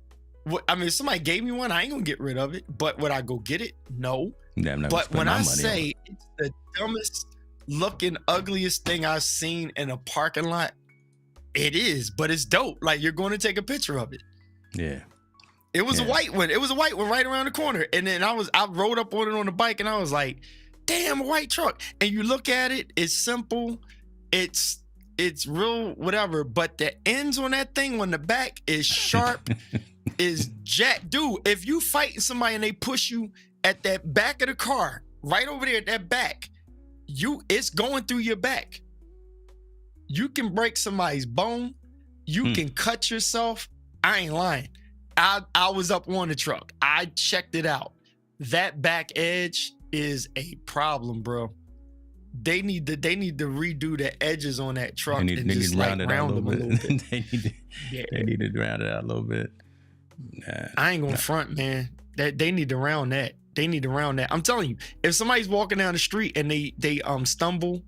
if somebody gave me one, I ain't gonna get rid of it. But would I go get it? No. Yeah, but when I say it's the dumbest looking, ugliest thing I've seen in a parking lot, it is, but it's dope. Like, you're going to take a picture of it. Yeah. It was a white one. It was a white one right around the corner. And then I rode up on it on the bike, and I was like, damn, a white truck. And you look at it, it's simple. It's real, whatever. But the ends on that thing on the back is sharp, is jack. Dude, if you fighting somebody and they push you at that back of the car, right over there at that back, it's going through your back. You can break somebody's bone. You can cut yourself. I ain't lying. I was up on the truck. I checked it out. That back edge is a problem, bro. They need to redo the edges on that truck and just round them a little bit. They need to round it out a little bit. Nah, I ain't gonna front, man. They need to round that. They need to round that. I'm telling you, if somebody's walking down the street and they stumble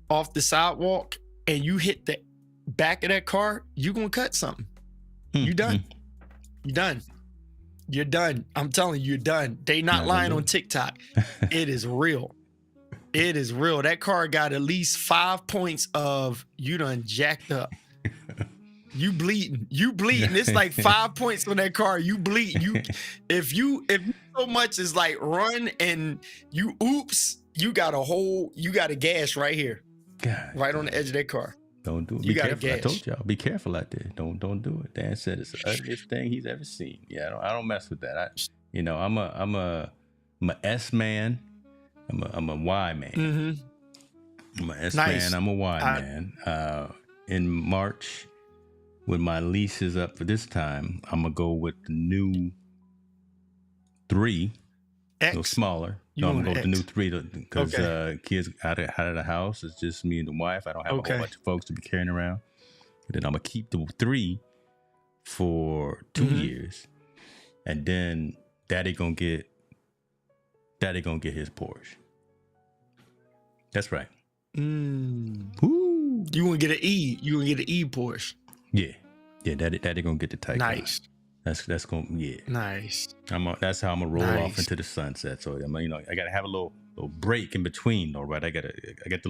off the sidewalk and you hit the back of that car, you gonna cut something. You done. You done. You're done. I'm telling you, you're done. They not lying on TikTok. It is real. It is real. That car got at least 5 points of you done jacked up. You bleeding. It's like 5 points on that car. You bleed. If you so much as like run and you oops, you got a gash right here. God, right on the edge of that car. Don't do it. Be careful. I told y'all, be careful out there. Don't do it. Dan said it's the ugliest thing he's ever seen. Yeah, I don't mess with that. I'm a S man. I'm a Y man. Mm-hmm. I'm a S man. I'm a Y man. In March, when my lease is up for this time, I'm gonna go with the new 3, a little smaller. I'm gonna go with the new 3 because kids out of the house. It's just me and the wife. I don't have a whole bunch of folks to be carrying around. And then I'm gonna keep the 3 for 2 years, and then Daddy gonna get his Porsche. That's right. Woo. You gonna get an E? You gonna get an E Porsche? Yeah. Daddy gonna get the Taycan. Nice. That's gonna nice. That's how I'm gonna roll off into the sunset. So I gotta have a little break in between, though, right? I got the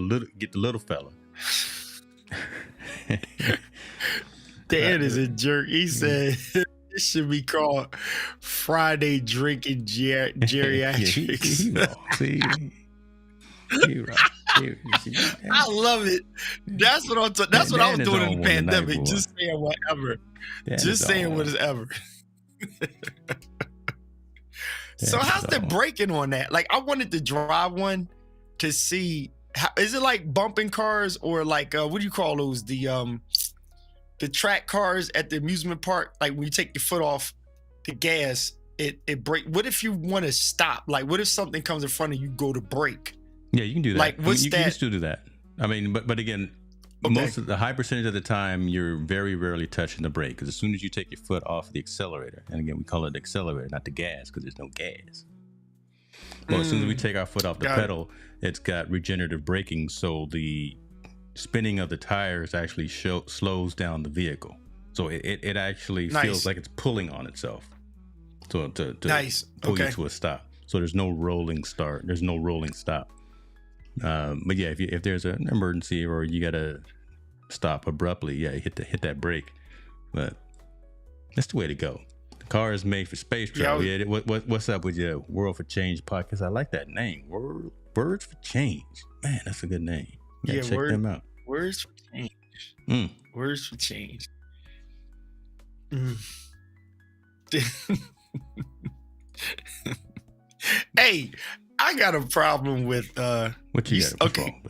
little fella. Dan is a jerk. He said this should be called Friday Drinking Geriatrics. He wrong. See, he wrong. I love it. That's what I was doing in the pandemic. Just saying whatever. Just saying whatever. So how's the braking on that? Like, I wanted to drive one to see is it like bumping cars or like what do you call those? The track cars at the amusement park. Like when you take your foot off the gas, it brake. What if you want to stop? Like, what if something comes in front of you, go to brake? Yeah, you can do that. Like, what's you that? You can still do that. I mean, but again, most of the high percentage of the time, you're very rarely touching the brake, because as soon as you take your foot off the accelerator, and again, we call it the accelerator, not the gas, because there's no gas. Well, as soon as we take our foot off the pedal, it's got regenerative braking, so the spinning of the tires actually slows down the vehicle. So it actually feels like it's pulling on itself. So to pull you to a stop. So there's no rolling start. There's no rolling stop. But yeah, if there's an emergency or you gotta stop abruptly, hit that brake. But that's the way to go. The car is made for space travel. Yeah. What's up with your World for Change podcast? I like that name. Words for Change. Man, that's a good name. Check them out. Words for Change. Words for change. Hey, I got a problem with what you got? Okay.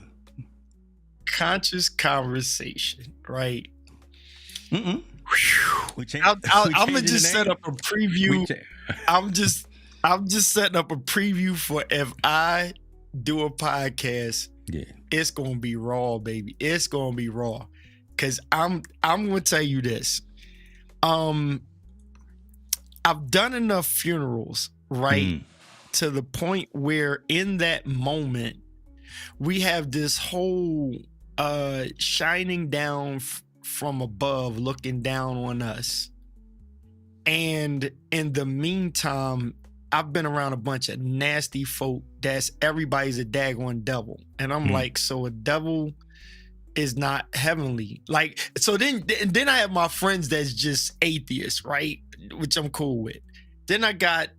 Conscious conversation, right? I'm gonna just set up a preview. I'm just setting up a preview for if I do a podcast. Yeah, it's gonna be raw, baby. It's gonna be raw. Cause I'm gonna tell you this. I've done enough funerals, right? To the point where in that moment we have this whole shining down from above, looking down on us. And in the meantime, I've been around a bunch of nasty folk that's everybody's a daggone devil. And I'm like, so a devil is not heavenly. Like, so then I have my friends that's just atheists, right? Which I'm cool with. Then I got,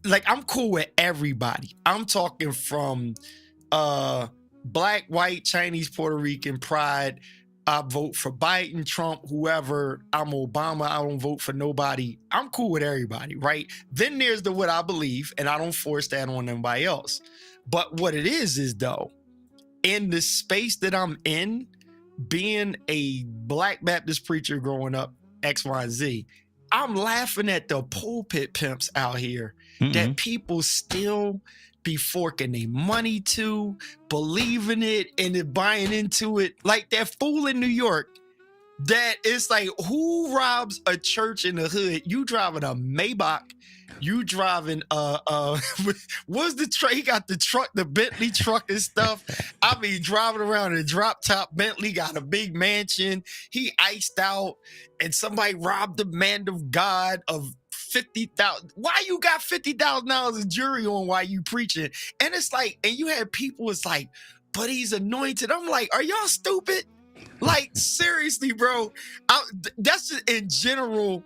like, I'm cool with everybody. I'm talking from black, white, Chinese, Puerto Rican, pride. I vote for Biden, Trump, whoever. I'm Obama. I don't vote for nobody. I'm cool with everybody, right? Then there's the what I believe, and I don't force that on anybody else. But what it is though, in the space that I'm in, being a Black Baptist preacher growing up, X, Y, and Z, I'm laughing at the pulpit pimps out here that people still be forking their money to, believing it and then buying into it. Like that fool in New York that it's like, who robs a church in the hood? You driving a Maybach, you driving what's the truck? He got the truck, the Bentley truck and stuff. I mean, driving around in a drop top Bentley, got a big mansion. He iced out, and somebody robbed the man of God of $50,000. Why you got $50,000 in jury on while you preaching? And it's like, and you had people, it's like, but he's anointed. I'm like, are y'all stupid? Like, seriously, bro. That's just in general.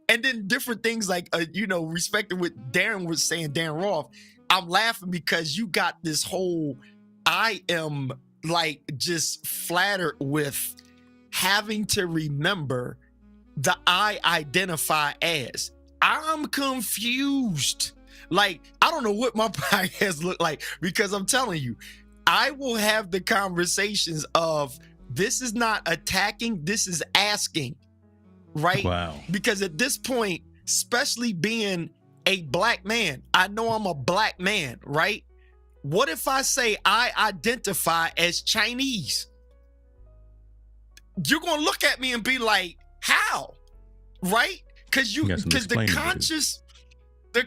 And then different things like, respecting what Darren was saying, Darren Roth, I'm laughing because you got this whole, I am like just flattered with having to remember the I identify as. I'm confused. Like, I don't know what my podcast look like, because I'm telling you, I will have the conversations of, this is not attacking, this is asking, right? Wow. Because at this point, especially being a black man, I know I'm a black man, right? What if I say I identify as Chinese? You're gonna look at me and be like, how? Right? Because the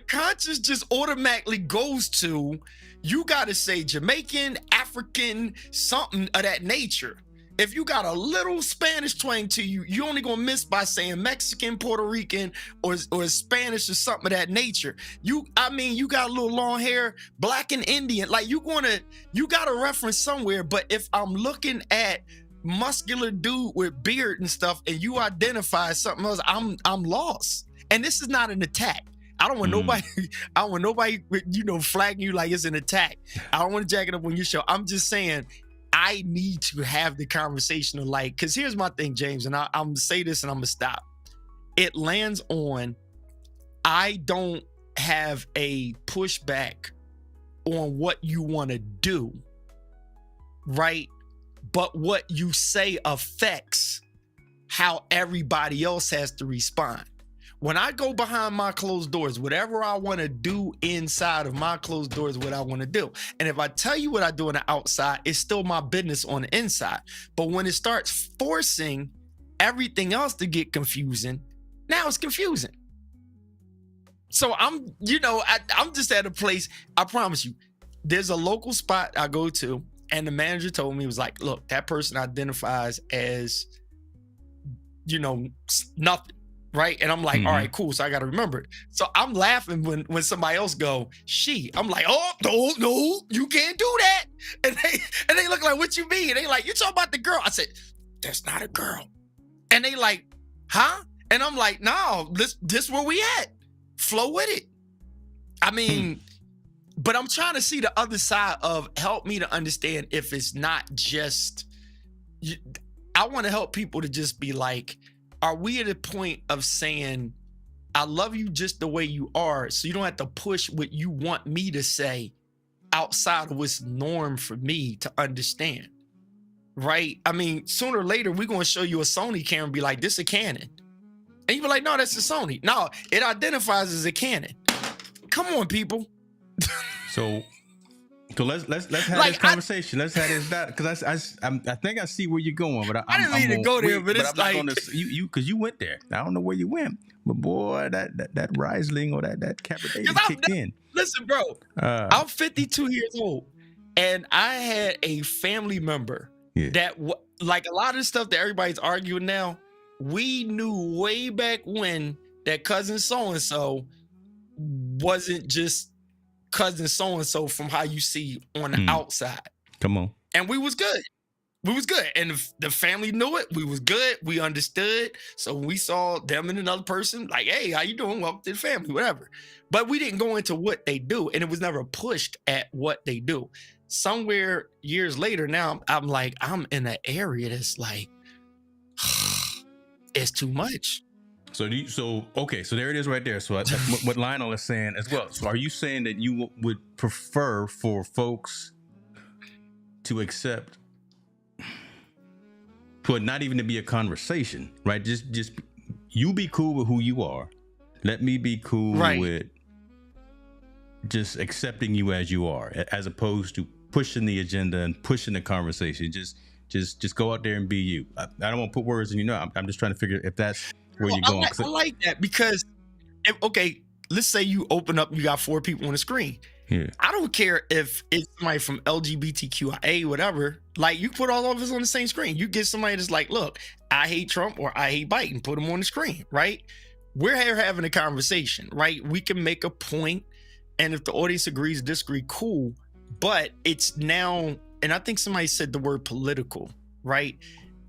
conscious just automatically goes to, you gotta say Jamaican, African, something of that nature. If you got a little Spanish twang to you, you only gonna miss by saying Mexican, Puerto Rican, or Spanish or something of that nature. You got a little long hair, black and Indian. Like, you gotta reference somewhere. But if I'm looking at muscular dude with beard and stuff, and you identify as something else, I'm lost. And this is not an attack. I don't want nobody, flagging you like it's an attack. I don't want to jack it up on your show. I'm just saying, I need to have the conversation of, like, because here's my thing, James, and I'm gonna say this and I'm gonna stop. It lands on, I don't have a pushback on what you want to do, right? But what you say affects how everybody else has to respond. When I go behind my closed doors, whatever I want to do inside of my closed doors, what I want to do. And if I tell you what I do on the outside, it's still my business on the inside. But when it starts forcing everything else to get confusing, now it's confusing. So I'm just at a place, I promise you, there's a local spot I go to, and the manager told me, he was like, look, that person identifies as, nothing. Right. And I'm like, all right, cool. So I got to remember it. So I'm laughing when somebody else go, she. I'm like, oh, no, you can't do that. And they look like, what you mean? And they like, you talking about the girl? I said, that's not a girl. And they like, huh? And I'm like, no, this where we at. Flow with it. I mean, but I'm trying to see the other side of, help me to understand if it's not just, I want to help people to just be like, are we at a point of saying, I love you just the way you are, so you don't have to push what you want me to say outside of what's norm for me to understand, right? I mean, sooner or later, we're going to show you a Sony camera and be like, this is a Canon. And you be like, no, that's a Sony. No, it identifies as a Canon. Come on, people. So let's have like, this conversation. Let's have this because I think I see where you're going, but I didn't mean to go there. But it's like you because you went there. I don't know where you went, but boy, that Riesling or that Cabernet kicked in. Listen, bro, I'm 52 years old, and I had a family member that like a lot of the stuff that everybody's arguing now. We knew way back when that cousin so and so wasn't just cousin so-and-so from how you see on the outside. Come on. And we was good. And the family knew it. We was good. We understood. So when we saw them and another person, like, hey, how you doing? Welcome to the family, whatever. But we didn't go into what they do. And it was never pushed at what they do. Somewhere years later, now I'm like, I'm in an area that's like, it's too much. So there it is right there. So what Lionel is saying as well. So are you saying that you would prefer for folks to accept, for not even to be a conversation, right? Just you be cool with who you are. Let me be cool with just accepting you as you are, as opposed to pushing the agenda and pushing the conversation. Just go out there and be you. I don't want to put words in your mouth. I'm just trying to figure if that's where you're going. I like that because, let's say you open up, you got 4 people on the screen. Yeah. I don't care if it's somebody from LGBTQIA, whatever. Like, you put all of us on the same screen. You get somebody that's like, look, I hate Trump or I hate Biden. Put them on the screen, right? We're here having a conversation, right? We can make a point, and if the audience agrees, disagree, cool. But it's now, and I think somebody said the word political, right?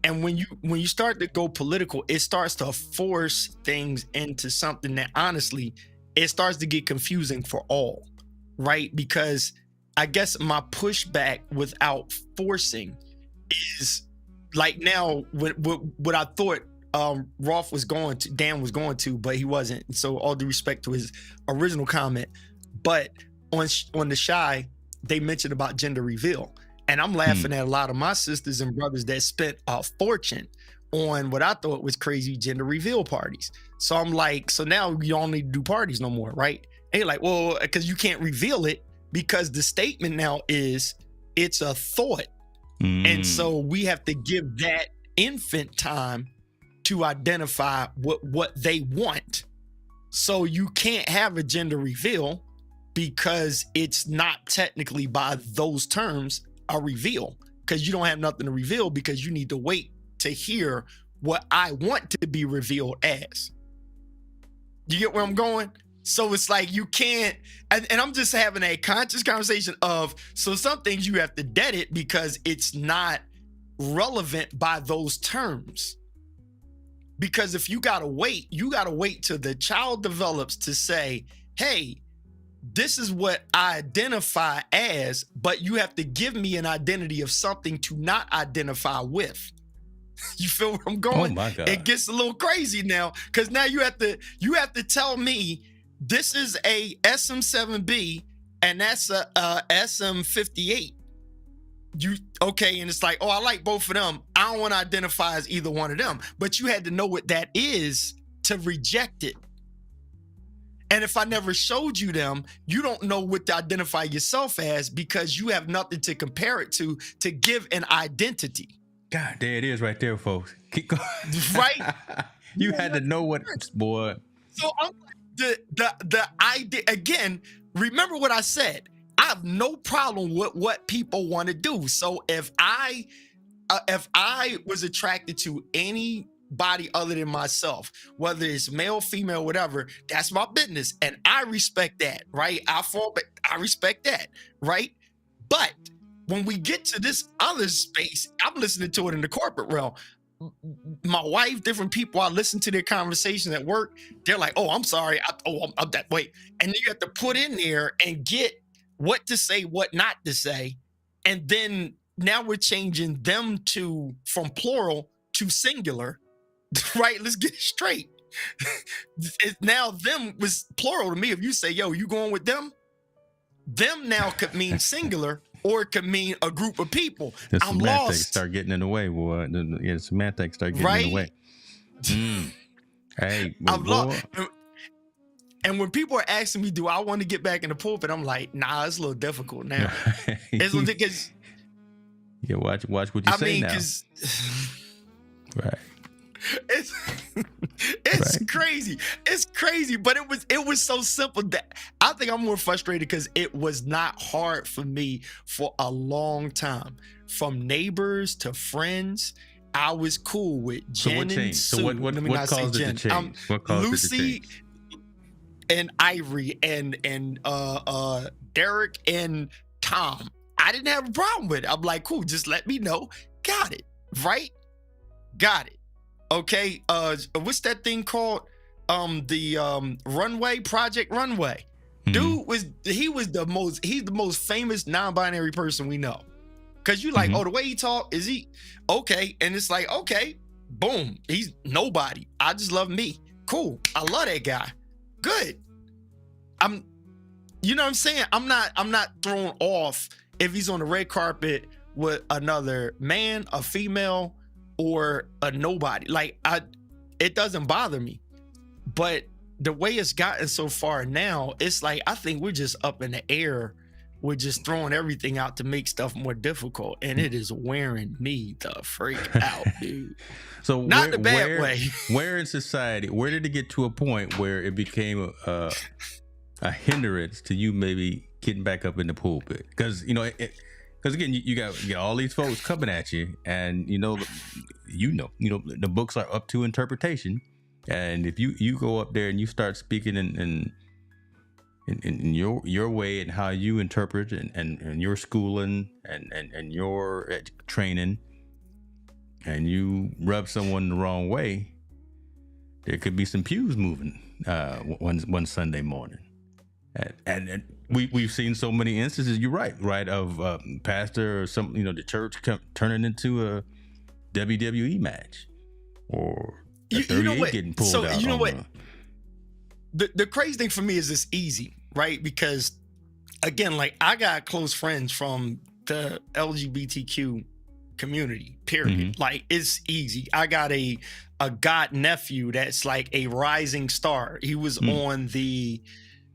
And when you start to go political, it starts to force things into something that honestly, it starts to get confusing for all, right? Because I guess my pushback without forcing is like now what I thought Rolf was going to, Dan was going to, but he wasn't. And so all due respect to his original comment, but on the Shy, they mentioned about gender reveal. And I'm laughing at a lot of my sisters and brothers that spent a fortune on what I thought was crazy gender reveal parties. So I'm like, so now you don't need to do parties no more, right? And you're like, well, because you can't reveal it because the statement now is it's a thought. And so we have to give that infant time to identify what they want. So you can't have a gender reveal because it's not technically by those terms a reveal, because you don't have nothing to reveal because you need to wait to hear what I want to be revealed as. You get where I'm going? So it's like you can't, and I'm just having a conscious conversation of, so some things you have to dead it because it's not relevant by those terms. Because if you gotta wait till the child develops to say, hey, this is what I identify as, but you have to give me an identity of something to not identify with. You feel where I'm going? Oh my God. It gets a little crazy now, because now you have to tell me this is a SM7B and that's a SM58. And it's like, oh, I like both of them. I don't want to identify as either one of them. But you had to know what that is to reject it. And if I never showed you them, you don't know what to identify yourself as because you have nothing to compare it to give an identity. God, there it is right there, folks. Keep going. Right? You had to know what, boy. So the idea, again, remember what I said. I have no problem with what people want to do. So if I was attracted to anybody other than myself, whether it's male, female, whatever, that's my business. And I respect that, right? I respect that, right? But when we get to this other space, I'm listening to it in the corporate realm. My wife, different people, I listen to their conversations at work. They're like, oh, I'm sorry. I'm that way. And you have to put in there and get what to say, what not to say. And then now we're changing them from plural to singular, right? Let's get it straight. Now them was plural to me. If you say, yo, you going with them now could mean singular or it could mean a group of people. The I'm semantics lost. start getting in the way, boy. Yeah, the semantics start getting in the way. Hey, I'm lost. And when people are asking me, do I want to get back in the pulpit? I'm like, nah, it's a little difficult now. It's because yeah, watch what you say now. Right. It's crazy. It's crazy, but it was so simple that I think I'm more frustrated because it was not hard for me for a long time. From neighbors to friends, I was cool with Jen and Sue. So what caused it to change? What caused Lucy it to change? And Ivory and Derek and Tom. I didn't have a problem with it. I'm like, cool, just let me know. Got it. Right? Got it. Okay. What's that thing called? The Project Runway. Dude he's the most famous non-binary person we know. Cause you like, oh, the way he talk, is he okay? And it's like, okay, boom, he's nobody. I just love me. Cool. I love that guy. Good. You know what I'm saying? I'm not thrown off if he's on the red carpet with another man, a female, or a nobody. Like it doesn't bother me. But the way it's gotten so far now, it's like I think we're just up in the air. We're just throwing everything out to make stuff more difficult, and it is wearing me the freak out, dude. So not the bad way. Where in society, where did it get to a point where it became a hindrance to you maybe getting back up in the pulpit? Because because again, you got all these folks coming at you, and the books are up to interpretation, and if you go up there and you start speaking in your way and how you interpret and your schooling and your training, and you rub someone the wrong way, there could be some pews moving one Sunday morning. And we've seen so many instances. You're right of pastor or some the church turning into a WWE match or a 38 getting pulled out. You know what? The crazy thing for me is it's easy, right? Because again, like I got close friends from the LGBTQ community, period. Like it's easy. I got a god nephew that's like a rising star. He was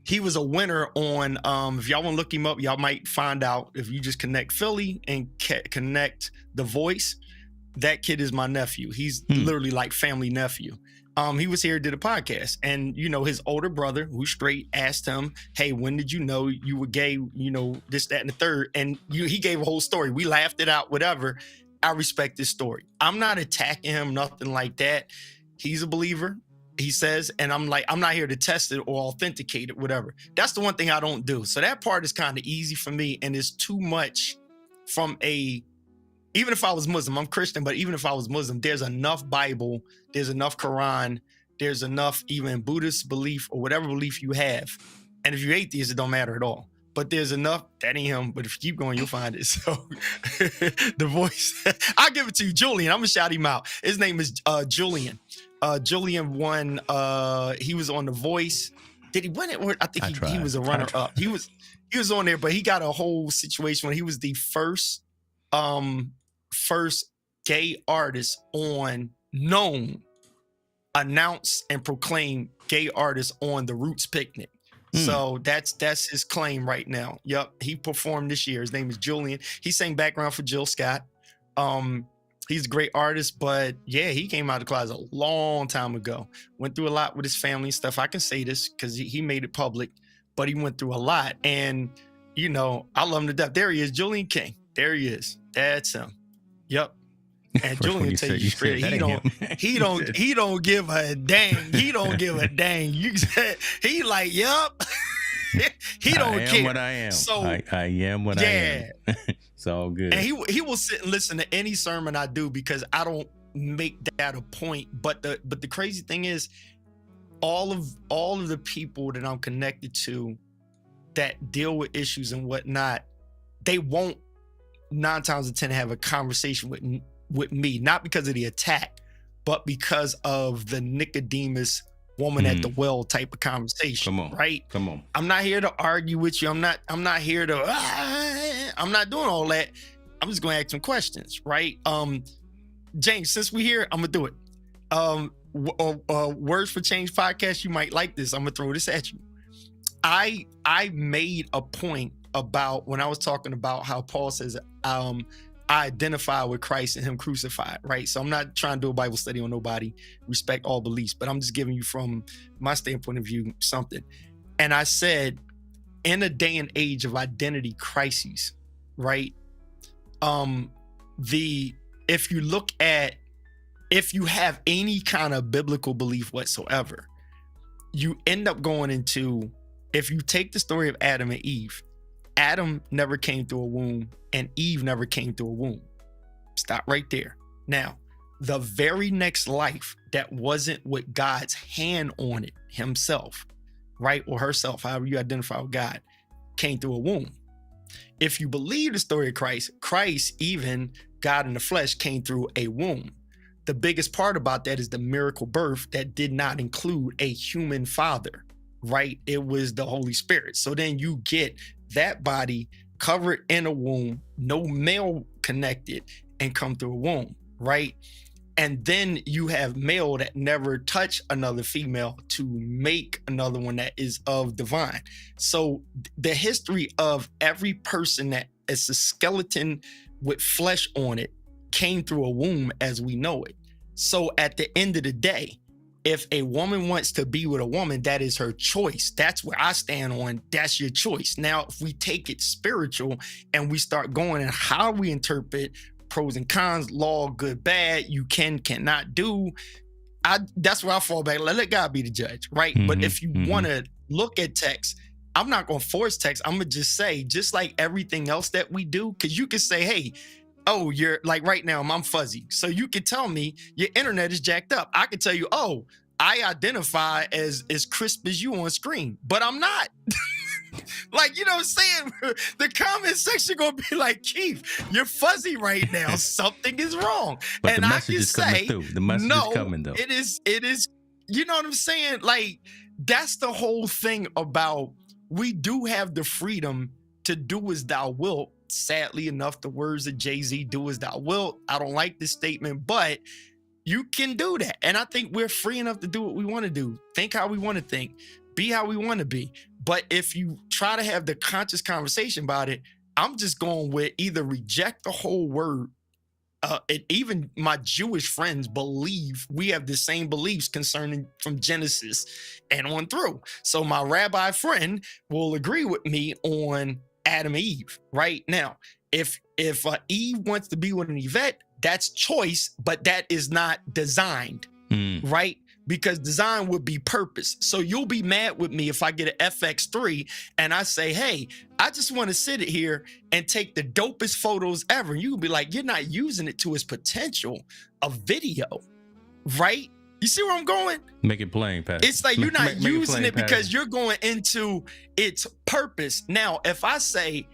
he was a winner on if y'all want to look him up, y'all might find out if you just connect Philly and connect The Voice. That kid is my nephew. He's literally like family nephew. He was here, did a podcast, and his older brother, who's straight, asked him, "Hey, when did you know you were gay? This, that, and the third." And he gave a whole story. We laughed it out, whatever. I respect this story. I'm not attacking him, nothing like that. He's a believer, he says, and I'm like, I'm not here to test it or authenticate it, whatever. That's the one thing I don't do. So that part is kind of easy for me, and it's too much from even if I was Muslim, I'm Christian, but even if I was Muslim, there's enough Bible, there's enough Quran, there's enough even Buddhist belief or whatever belief you have. And if you're atheist, it don't matter at all. But there's enough, that ain't him, but if you keep going, you'll find it. So The Voice, I'll give it to you, Julian. I'm gonna shout him out. His name is Julian. Julian won, he was on The Voice. Did he win it? I think he was a runner up. He was on there, but he got a whole situation where he was the first gay artist known, announce and proclaim gay artists on the Roots Picnic. So that's his claim right now. Yep. He performed this year. His name is Julian. He sang background for Jill Scott. He's a great artist, but yeah, he came out of the closet a long time ago. Went through a lot with his family and stuff. I can say this because he made it public, but he went through a lot. And I love him to death. There he is, Julian King. There he is. That's him. Yep. And Julian tell you straight, he don't give a dang. He don't give a dang. You said he like, yup. He don't care. I am what I am. So I am what I am. It's all good. And he will sit and listen to any sermon I do because I don't make that a point. But the crazy thing is, all of the people that I'm connected to that deal with issues and whatnot, they won't 9 times out of 10 have a conversation with me, not because of the attack, but because of the Nicodemus woman at the well type of conversation. Come on, right? Come on. I'm not here to argue with you. I'm not here to, I'm not doing all that. I'm just going to ask some questions, right? James, since we're here, I'm going to do it. Words for Change podcast, you might like this. I'm going to throw this at you. I made a point about when I was talking about how Paul says, I identify with Christ and him crucified, right? So I'm not trying to do a Bible study on nobody, respect all beliefs, but I'm just giving you from my standpoint of view something. And I said, in a day and age of identity crises, right? If you have any kind of biblical belief whatsoever, you end up going into, if you take the story of Adam and Eve, Adam never came through a womb and Eve never came through a womb. Stop right there. Now, the very next life that wasn't with God's hand on it himself, right? Or herself, however you identify with God, came through a womb. If you believe the story of Christ, even God in the flesh, came through a womb. The biggest part about that is the miracle birth that did not include a human father, right? It was the Holy Spirit. So then you get that body covered in a womb, no male connected, and come through a womb, right? And then you have male that never touch another female to make another one that is of divine. So the history of every person that is a skeleton with flesh on it came through a womb as we know it. So at the end of the day, if a woman wants to be with a woman, that is her choice. That's where I stand on. That's your choice. Now, if we take it spiritual and we start going and how we interpret pros and cons, law, good, bad, you cannot do, that's where I fall back. Let God be the judge, right? But if you want to look at text, I'm not going to force text. I'm going to just say, just like everything else that we do, because you can say, hey, oh, you're like right now, I'm fuzzy. So you can tell me your internet is jacked up. I can tell you, oh, I identify as crisp as you on screen, but I'm not. Like, you know what I'm saying? The comment section going to be like, Keith, you're fuzzy right now. Something is wrong. But and the I message can is coming say, through. The message no, is coming though. It is, you know what I'm saying? Like, that's the whole thing about, we do have the freedom to do as thou wilt. Sadly enough, the words of Jay-Z, do as thou wilt. I don't like this statement, but you can do that. And I think we're free enough to do what we want to do. Think how we want to think. Be how we want to be. But if you try to have the conscious conversation about it, I'm just going with either reject the whole word. And even my Jewish friends believe we have the same beliefs concerning from Genesis and on through. So my rabbi friend will agree with me on Adam and Eve right now. If Eve wants to be with an Yvette, that's choice, but that is not designed, right? Because design would be purpose. So you'll be mad with me if I get an FX3 and I say, hey, I just want to sit it here and take the dopest photos ever. And you'll be like, you're not using it to its potential of video, right? You see where I'm going? Make it plain, Pastor. It's like you're not using it because you're going into its purpose. Now, if I say,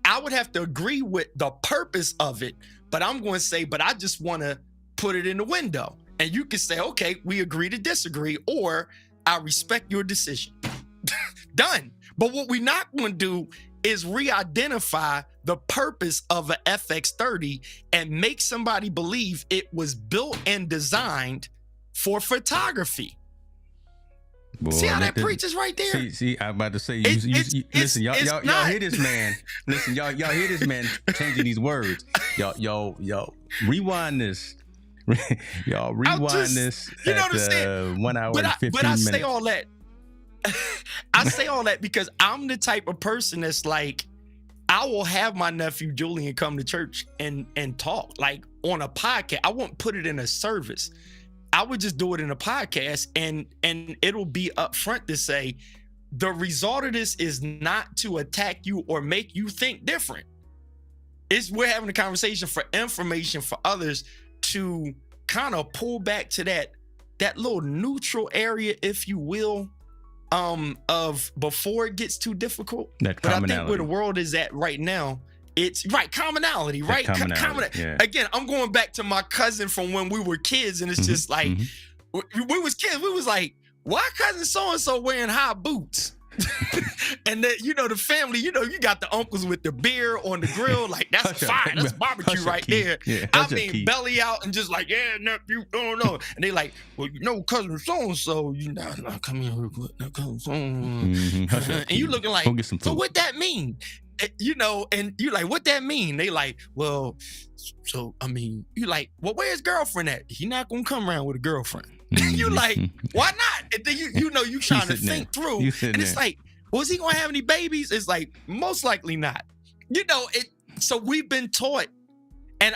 I would have to agree with the purpose of it, but I'm going to say, but I just want to put it in the window. And you can say, okay, we agree to disagree, or I respect your decision. Done. But what we're not going to do is re-identify the purpose of an FX30 and make somebody believe it was built and designed for photography. Boy, see how that preaches right there? See, I'm about to say, listen, y'all hear this man. Listen, y'all hear this man changing these words. Y'all rewind this. Y'all rewind this. You know what I'm saying? 1 hour and 15 minutes. But I say all that. I say all that because I'm the type of person that's like, I will have my nephew Julian come to church and talk like on a podcast. I won't put it in a service. I would just do it in a podcast and it'll be upfront to say, the result of this is not to attack you or make you think different. We're having a conversation for information for others to kind of pull back to that little neutral area, if you will, of before it gets too difficult. But I think where the world is at right now, It's right. Commonality, right? Yeah. Again, I'm going back to my cousin from when we were kids, and it's just like, we was kids. We was like, why cousin so-and-so wearing high boots? And then, the family, you got the uncles with the beer on the grill, like that's fire, that's barbecue right there. Yeah, I mean, belly out and just like, yeah, nephew, no. And they like, well, cousin so-and-so, come here real quick, cousin so-and-so. And you looking like, so what that mean? And you like, what that mean? They like, well, so I mean, you like, well, where's girlfriend at? He not gonna come around with a girlfriend. You like, why not? And then you trying to think through, and it's like, well, is he gonna have any babies? It's like, most likely not. So we've been taught, and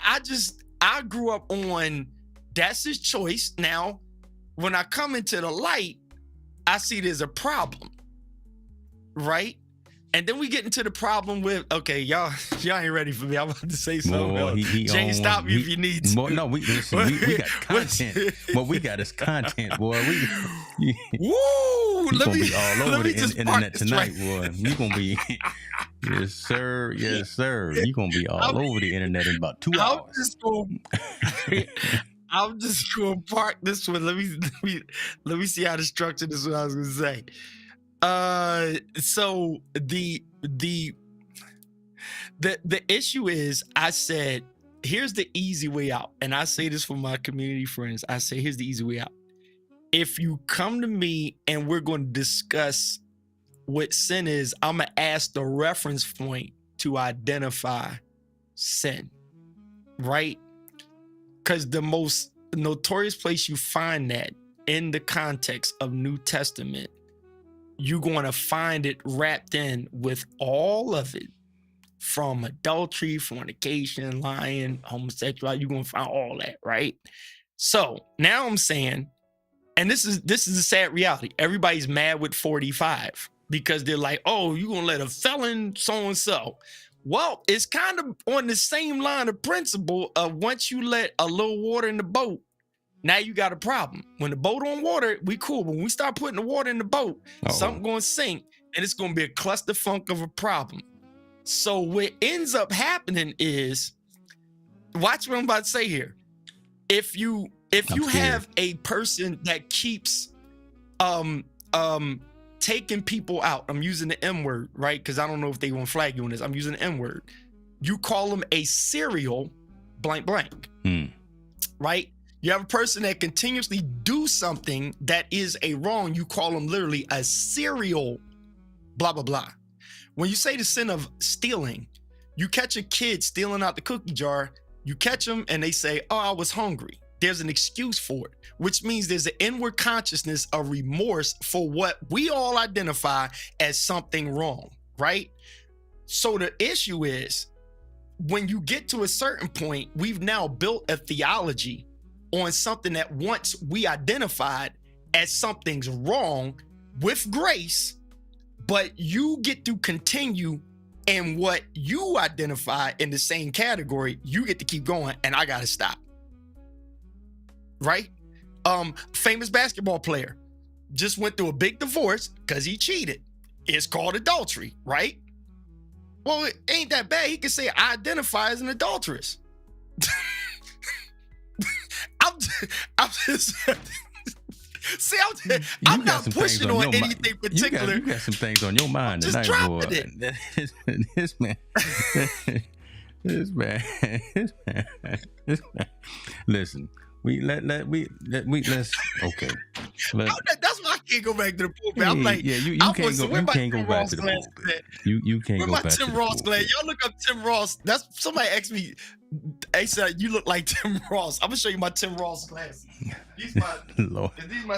I grew up on that's his choice. Now, when I come into the light, I see there's a problem, right? And then we get into the problem with, okay, y'all ain't ready for me. I'm about to say something. James, stop me if you need to. No, we got content. What we got is content, boy. Woo! Let me be all over the internet tonight, boy. You gonna be, yes, sir. You gonna be all over the internet in about 2 hours. I'm just gonna park this one. Let me see how to structure this. What I was gonna say. So the issue is, I said, here's the easy way out. And I say this for my community friends. I say, here's the easy way out. If you come to me and we're going to discuss what sin is, I'm going to ask the reference point to identify sin, right? Because the most notorious place you find that in the context of New Testament, you're going to find it wrapped in with all of it, from adultery, fornication, lying, homosexuality. You're going to find all that, right? So now I'm saying, and this is a sad reality. Everybody's mad with 45 because they're like, oh, you're going to let a felon so-and-so. Well, it's kind of on the same line of principle of once you let a little water in the boat, now you got a problem. When the boat on water, we cool. But when we start putting the water in the boat, something going to sink, and it's going to be a clusterfunk of a problem. So what ends up happening is, watch what I'm about to say here. If you have a person that keeps taking people out, I'm using the M word, right? Because I don't know if they want to flag you on this. I'm using the M word. You call them a serial blank blank, right? You have a person that continuously do something that is a wrong. You call them literally a serial blah, blah, blah. When you say the sin of stealing, you catch a kid stealing out the cookie jar, you catch them and they say, oh, I was hungry. There's an excuse for it, which means there's an inward consciousness of remorse for what we all identify as something wrong, right? So the issue is, when you get to a certain point, we've now built a theology on something that once we identified as something's wrong with grace, but you get to continue in what you identify in the same category. You get to keep going, and I gotta stop. Right? Famous basketball player just went through a big divorce because he cheated. It's called adultery, right? Well, it ain't that bad. He can say, I identify as an adulteress. I'm just see, I'm not pushing on anything particular. You got some things on your mind tonight, boy. This man. Listen, let's okay. That's why I can't go back to the pulpit. I'm like, you can't go back to the pulpit. You can't go back to the pulpit. Tim Ross glad. Y'all look up Tim Ross. That's somebody asked me. They said you look like Tim Ross. I'm gonna show you my Tim Ross glasses. These my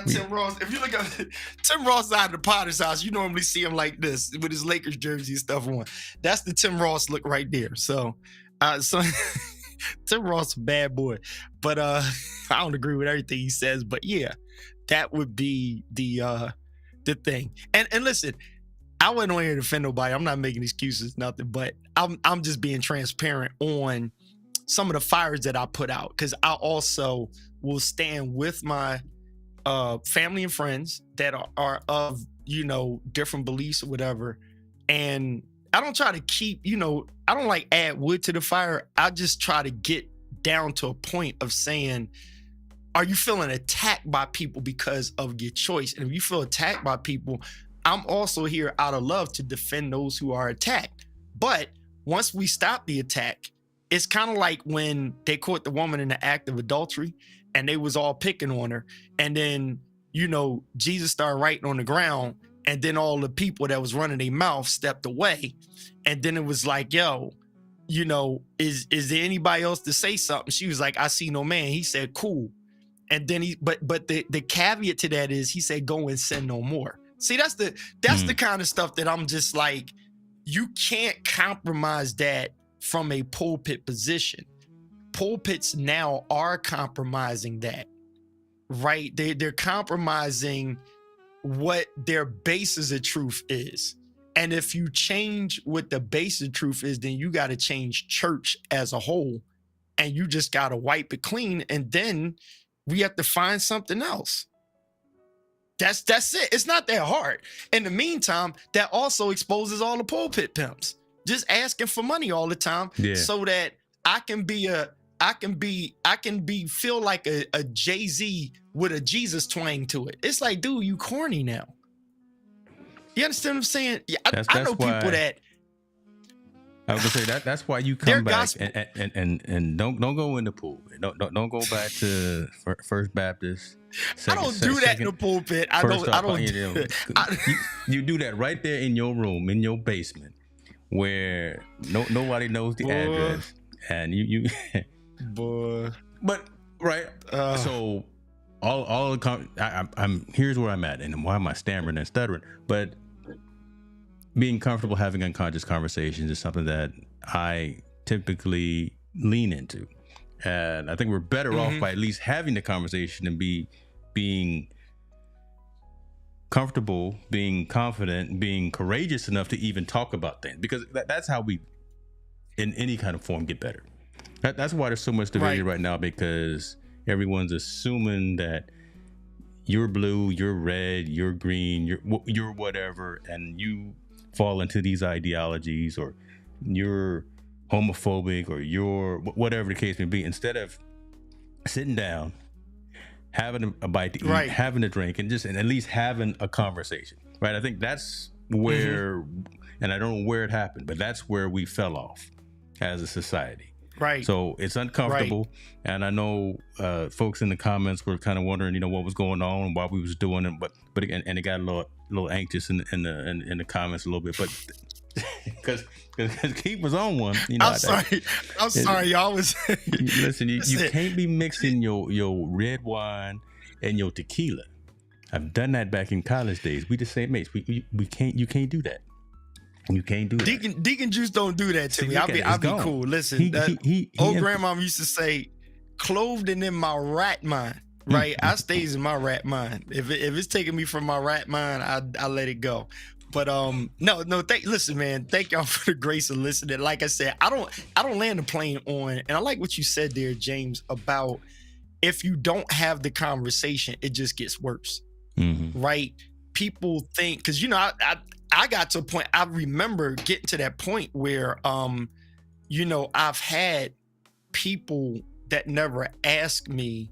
Tim Ross. If you look up Tim Ross out of the Potter's house, you normally see him like this with his Lakers jersey and stuff on. That's the Tim Ross look right there. So Tim Ross, a bad boy, but I don't agree with everything he says. But yeah, that would be the thing. And listen, I wasn't on here to defend nobody. I'm not making excuses, nothing. But I'm just being transparent on some of the fires that I put out, because I also will stand with my family and friends that are of different beliefs or whatever, and try to keep, I don't like add wood to the fire. I just try to get down to a point of saying, are you feeling attacked by people because of your choice? And if you feel attacked by people, I'm also here out of love to defend those who are attacked. But once we stop the attack, it's kind of like when they caught the woman in the act of adultery and they was all picking on her. And then, Jesus started writing on the ground, and then all the people that was running their mouth stepped away. And then it was like, yo, is there anybody else to say something? She was like, I see no man. He said, cool. And then but the caveat to that is he said, go and sin no more. See, that's the kind of stuff that I'm just like, you can't compromise that from a pulpit position. Pulpits now are compromising that, right? They're compromising what their basis of truth is. And if you change what the base of truth is, then you got to change church as a whole, and you just got to wipe it clean. And then we have to find something else. That's it. It's not that hard. In the meantime, that also exposes all the pulpit pimps just asking for money all the time, so that I can feel like a Jay-Z with a Jesus twang to it. It's like, dude, you corny now. You understand what I'm saying? Yeah, I know people that. I was gonna say that's why you come back and don't go in the pulpit. Don't go back to First Baptist. I don't do that in the pulpit. I don't. You do that right there in your room, in your basement, where nobody knows the address, and you. Boy. But right. So all the I'm here's where I'm at, and why am I stammering and stuttering? But being comfortable having unconscious conversations is something that I typically lean into. And I think we're better off by at least having the conversation and being comfortable, being confident, being courageous enough to even talk about things, because that's how we, in any kind of form, get better. That's why there's so much division right now, because everyone's assuming that you're blue, you're red, you're green, you're whatever, and you fall into these ideologies, or you're homophobic, or you're whatever the case may be, instead of sitting down, having a bite to eat, having a drink, and at least having a conversation, right? I think that's where, and I don't know where it happened, but that's where we fell off as a society. Right. So it's uncomfortable, and I know folks in the comments were kind of wondering, what was going on and why we was doing it, but again, and it got a little anxious in the comments a little bit, but because Keith was on one. I'm sorry, y'all was. Listen, you can't be mixing your red wine and your tequila. I've done that back in college days. We the same mates. We can't. You can't do that. You can't do that. Deacon Juice don't do that to me. I'll be cool. Listen, old grandma used to say, "Clothed and in my right mind." Right, I stays in my rat mind. If it's taking me from my rat mind, I let it go. But no. Listen, man. Thank y'all for the grace of listening. Like I said, I don't land the plane on, and I like what you said there, James, about if you don't have the conversation, it just gets worse. Right? People think, because I got to a point. I remember getting to that point where I've had people that never ask me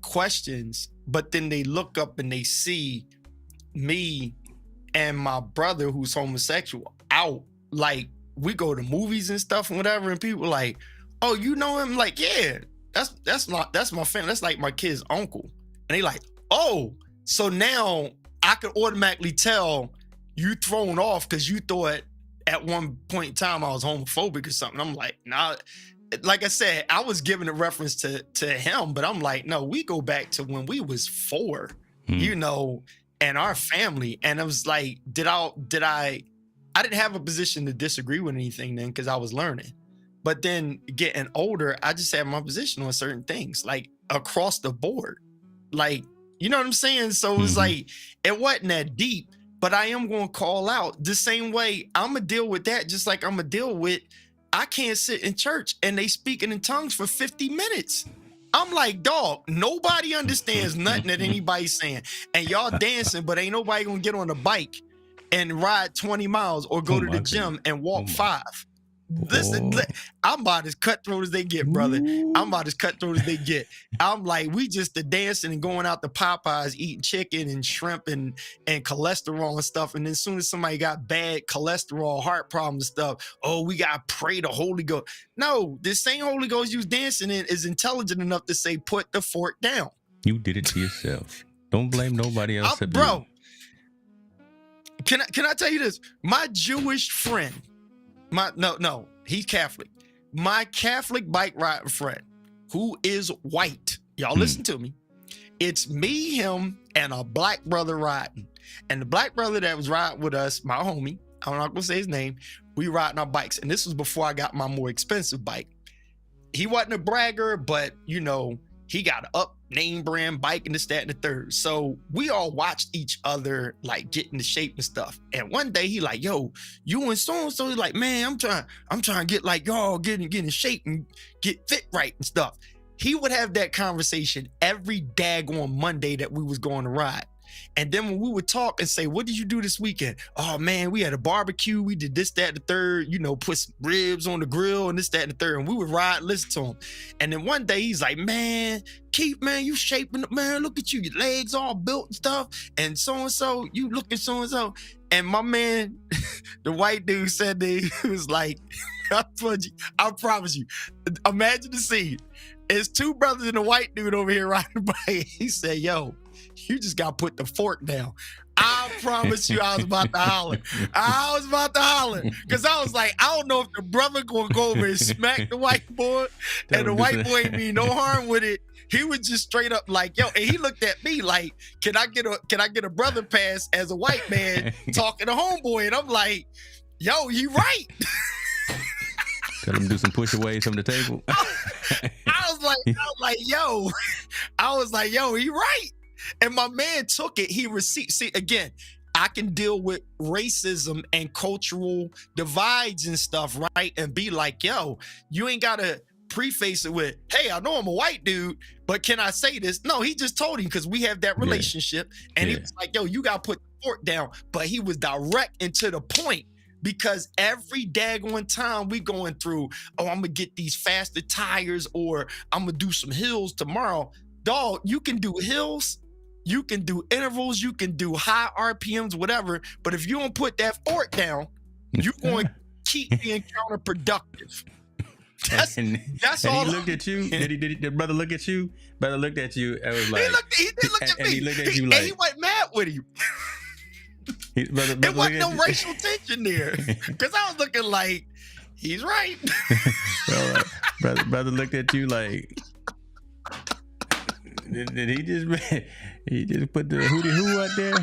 questions, but then they look up and they see me and my brother who's homosexual out, like we go to movies and stuff and whatever, and people like, oh, you know him? Like, yeah, that's my family, that's like my kid's uncle. And they like, oh, so now I could automatically tell you thrown off because you thought at one point in time I was homophobic or something. I'm like, nah. Like I said, I was giving a reference to him, but I'm like, no, we go back to when we was 4, and our family. And I was like, I didn't have a position to disagree with anything then, because I was learning. But then getting older, I just had my position on certain things, like across the board. Like, you know what I'm saying? So it was like, it wasn't that deep, but I am going to call out the same way. I'm going to deal with that, just like I'm going to deal with, I can't sit in church and they speaking in tongues for 50 minutes. I'm like, dog, nobody understands nothing that anybody's saying. And y'all dancing, but ain't nobody gonna get on a bike and ride 20 miles or go to the gym and walk 5. Listen, I'm about as cutthroat as they get, brother. I'm about as cutthroat as they get. I'm like, we just the dancing and going out to Popeyes, eating chicken and shrimp and cholesterol and stuff. And then as soon as somebody got bad cholesterol, heart problems and stuff, oh, we got to pray the Holy Ghost. No, this same Holy Ghost you was dancing in is intelligent enough to say, put the fork down. You did it to yourself. Don't blame nobody else. Bro, can I tell you this? My Jewish friend, no, he's Catholic. My Catholic bike riding friend, who is white, y'all listen to me. It's me, him, and a black brother riding. And the black brother that was riding with us, my homie, I'm not gonna say his name, we riding our bikes. And this was before I got my more expensive bike. He wasn't a bragger, but you know, he got an up name brand bike and this, that, and the third. So we all watched each other like get into shape and stuff. And one day he like, yo, you and so-and-so. He's like, man, I'm trying to get like y'all get in shape and get fit right and stuff. He would have that conversation every daggone Monday that we was going to ride. And then when we would talk and say, what did you do this weekend? Oh man, we had a barbecue. We did this, that, and the third, you know, put some ribs on the grill and this, that, and the third. And we would ride, listen to him. And then one day he's like, man, Keith, man, you shaping up, man. Look at you, your legs all built and stuff. And so-and-so, you looking so-and-so. And my man, the white dude said that he was like, I promise you, imagine the scene. It's 2 brothers and a white dude over here riding by. He said, yo, you just got to put the fork down. I promise you I was about to holler. Because I was like, I don't know if the brother going to go over and smack the white boy. And the white boy ain't mean no harm with it. He was just straight up like, yo, and he looked at me like, can I get a brother pass as a white man talking to homeboy? And I'm like, yo, you right. Tell him to do some push-aways from the table. I was like, yo, he right. And my man took it. He received. See, again, I can deal with racism and cultural divides and stuff, right? And be like, yo, you ain't got to preface it with, hey, I know I'm a white dude, but can I say this? No, he just told him because we have that relationship. Yeah. And he was like, yo, you got to put the fork down. But he was direct and to the point. Because every daggone time we going through, oh, I'm going to get these faster tires or I'm going to do some hills tomorrow. Dog, you can do hills, you can do intervals, you can do high RPMs, whatever. But if you don't put that fork down, you're going to keep being counterproductive. That's all. He looked at you. Did the brother look at you? Brother looked at you and was like, he did look at me. He looked at you like, and he went mad with you. Brother it wasn't no racial tension there because I was looking like he's right. brother looked at you like, did he just put the hootie hoo out there?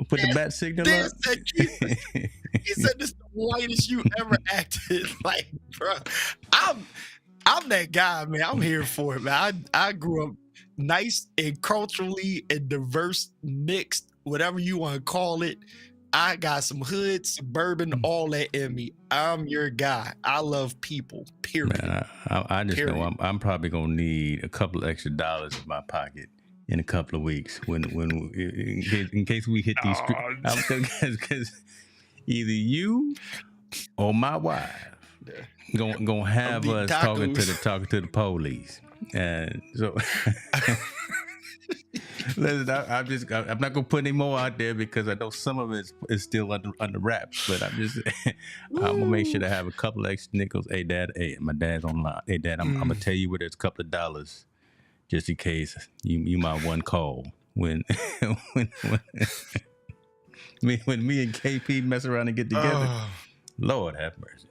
Put the bat signal up? He said this is the whitest you ever acted. Like, bro, I'm that guy, man. I'm here for it, man. I grew up nice and culturally and diverse, mixed, whatever you want to call it. I got some hood, suburban, all that in me. I'm your guy. I love people, period. Man, I just know I'm probably going to need a couple of extra dollars in my pocket in a couple of weeks when in case we hit these because either you or my wife gonna have us talking to the police. And so listen, I'm not gonna put any more out there because I know some of it is still under wraps. But I'm gonna make sure to have a couple of extra nickels. Hey, Dad. Hey, my dad's online. Hey, Dad, I'm gonna tell you where there's a couple of dollars, just in case you might one call when me and KP mess around and get together. Lord have mercy.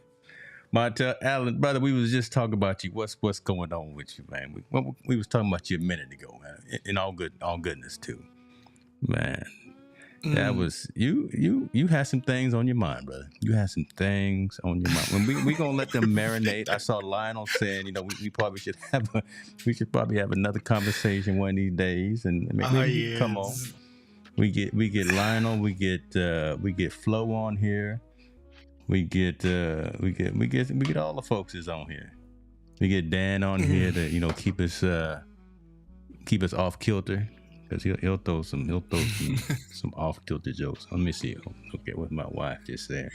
But Alan, brother, we was just talking about you. What's going on with you, man? We was talking about you a minute ago, man. In all goodness too, man. That was you had some things on your mind, brother. You had some things on your mind. When we gonna let them marinate. I saw Lionel saying, we probably should probably have another conversation one of these days, and maybe come on. We get Lionel, we get Flo on here. We get all the folks is on here. We get Dan on here to keep us off kilter. because he'll throw some some off kilter jokes. Let me see. Okay, what my wife just said.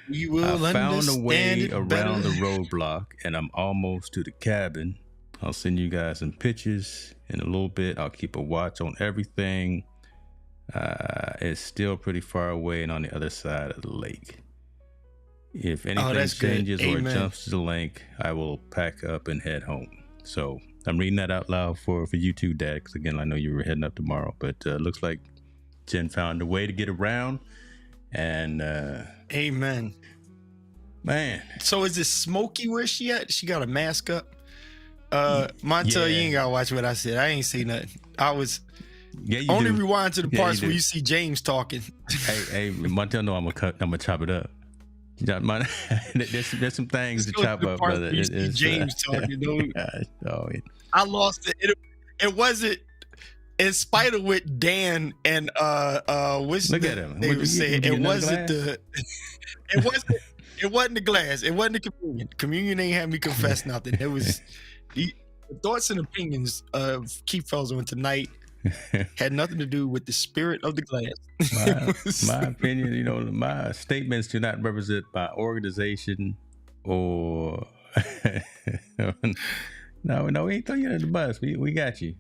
You will I found a way better. around the roadblock, and I'm almost to the cabin. I'll send you guys some pictures in a little bit. I'll keep a watch on everything. It's still pretty far away and on the other side of the lake. If anything changes or jumps to the lake, I will pack up and head home. So I'm reading that out loud for you too, Dad, because again, I know you were heading up tomorrow, but looks like Jen found a way to get around. And amen, man. So is it smoky where she at? She got a mask up. Montel, you ain't gotta watch what I said. I ain't see nothing. I was only rewind to the parts where you see James talking. Hey, Montel, no, I'm gonna chop it up. There's some things to chop up, brother. You see James talking. I lost it. It wasn't. In spite of what Dan and what's look at him. They were saying, it wasn't the. It wasn't the glass. It wasn't the communion. Communion ain't had me confess nothing. It was the thoughts and opinions of Keith Felser tonight had nothing to do with the spirit of the glass. My opinion, my statements do not represent my organization or. No, we ain't throwing you under the bus. We got you.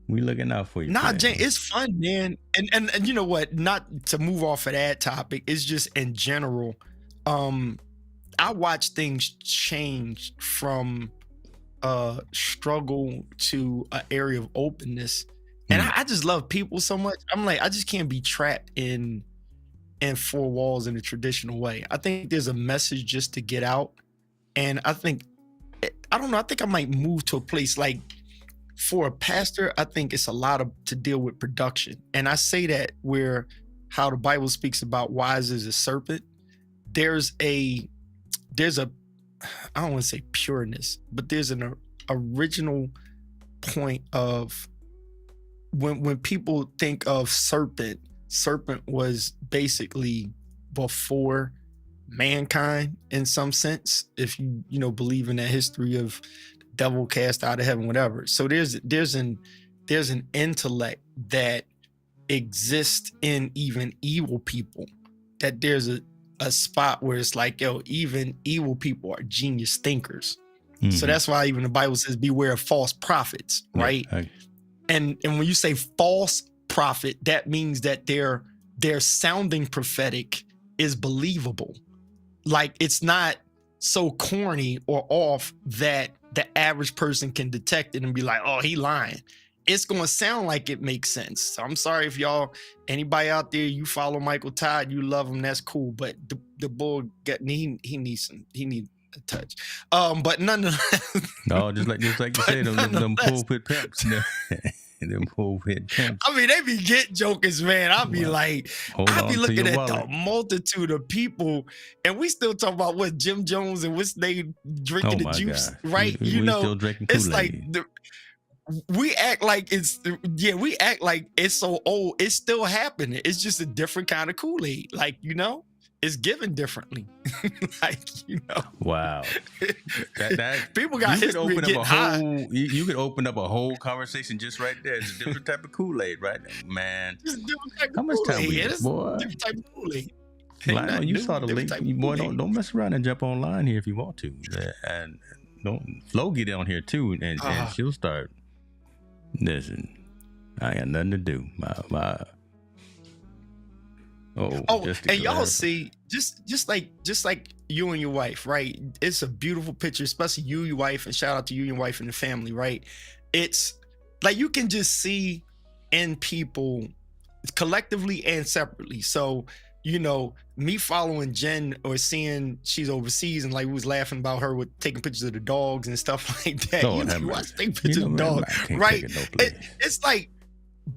We looking out for you. Nah, Jane, it's fun, man. And you know what? Not to move off of that topic, it's just in general. I watch things change from struggle to an area of openness. And I just love people so much. I'm like, I just can't be trapped in four walls in a traditional way. I think there's a message just to get out. And I think I might move to a place like, for a pastor, I think it's a lot to deal with production. And I say that where how the Bible speaks about wise as a serpent, there's a I don't want to say pureness, but there's an original point of when people think of serpent was basically before mankind in some sense, if you believe in that history of devil cast out of heaven, whatever. So there's an intellect that exists in even evil people, that there's a spot where it's like, yo, even evil people are genius thinkers. Mm-hmm. So that's why even the Bible says beware of false prophets, right? And when you say false prophet, that means that their sounding prophetic is believable. Like, it's not so corny or off that the average person can detect it and be like, oh, he lying. It's going to sound like it makes sense. So I'm sorry if anybody out there, you follow Michael Todd, you love him, that's cool. But the bull, he needs a touch. But nonetheless. No, just like you say, them pulpit pimps. Them pulpit pimps. I mean, they be get jokers, man. I'll be like, I'll be looking at the multitude of people, and we still talk about what Jim Jones and what's they drinking the juice, God. Right? We still drinking Kool-Aid. It's like we act like it's so old. It's still happening. It's just a different kind of Kool-Aid. Like, it's given differently. Wow. That people got history getting high. You could open up a whole conversation just right there. It's a different type of Kool-Aid, right? Man. It's a different type of How much time we get, boy? Different type of Kool-Aid. Lionel, you saw the link. Boy, don't mess around and jump online here if you want to. And Flo get on here too, and she'll start. Listen, I got nothing to do. And y'all see, just like you and your wife, right? It's a beautiful picture, especially you, your wife, and shout out to you and your wife and the family, right? It's like you can just see in people collectively and separately. So, me following Jen or seeing she's overseas and like we was laughing about her with taking pictures of the dogs and stuff like that. You watch taking pictures of dogs, right? It's like,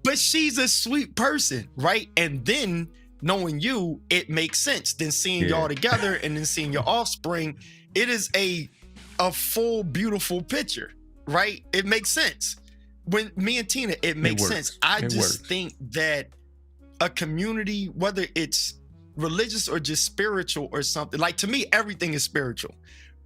but she's a sweet person, right? And then knowing you, it makes sense. Then seeing y'all together and then seeing your offspring, it is a full, beautiful picture, right? It makes sense. When me and Tina, it makes sense. I just think that a community, whether it's religious or just spiritual or something, like to me, everything is spiritual.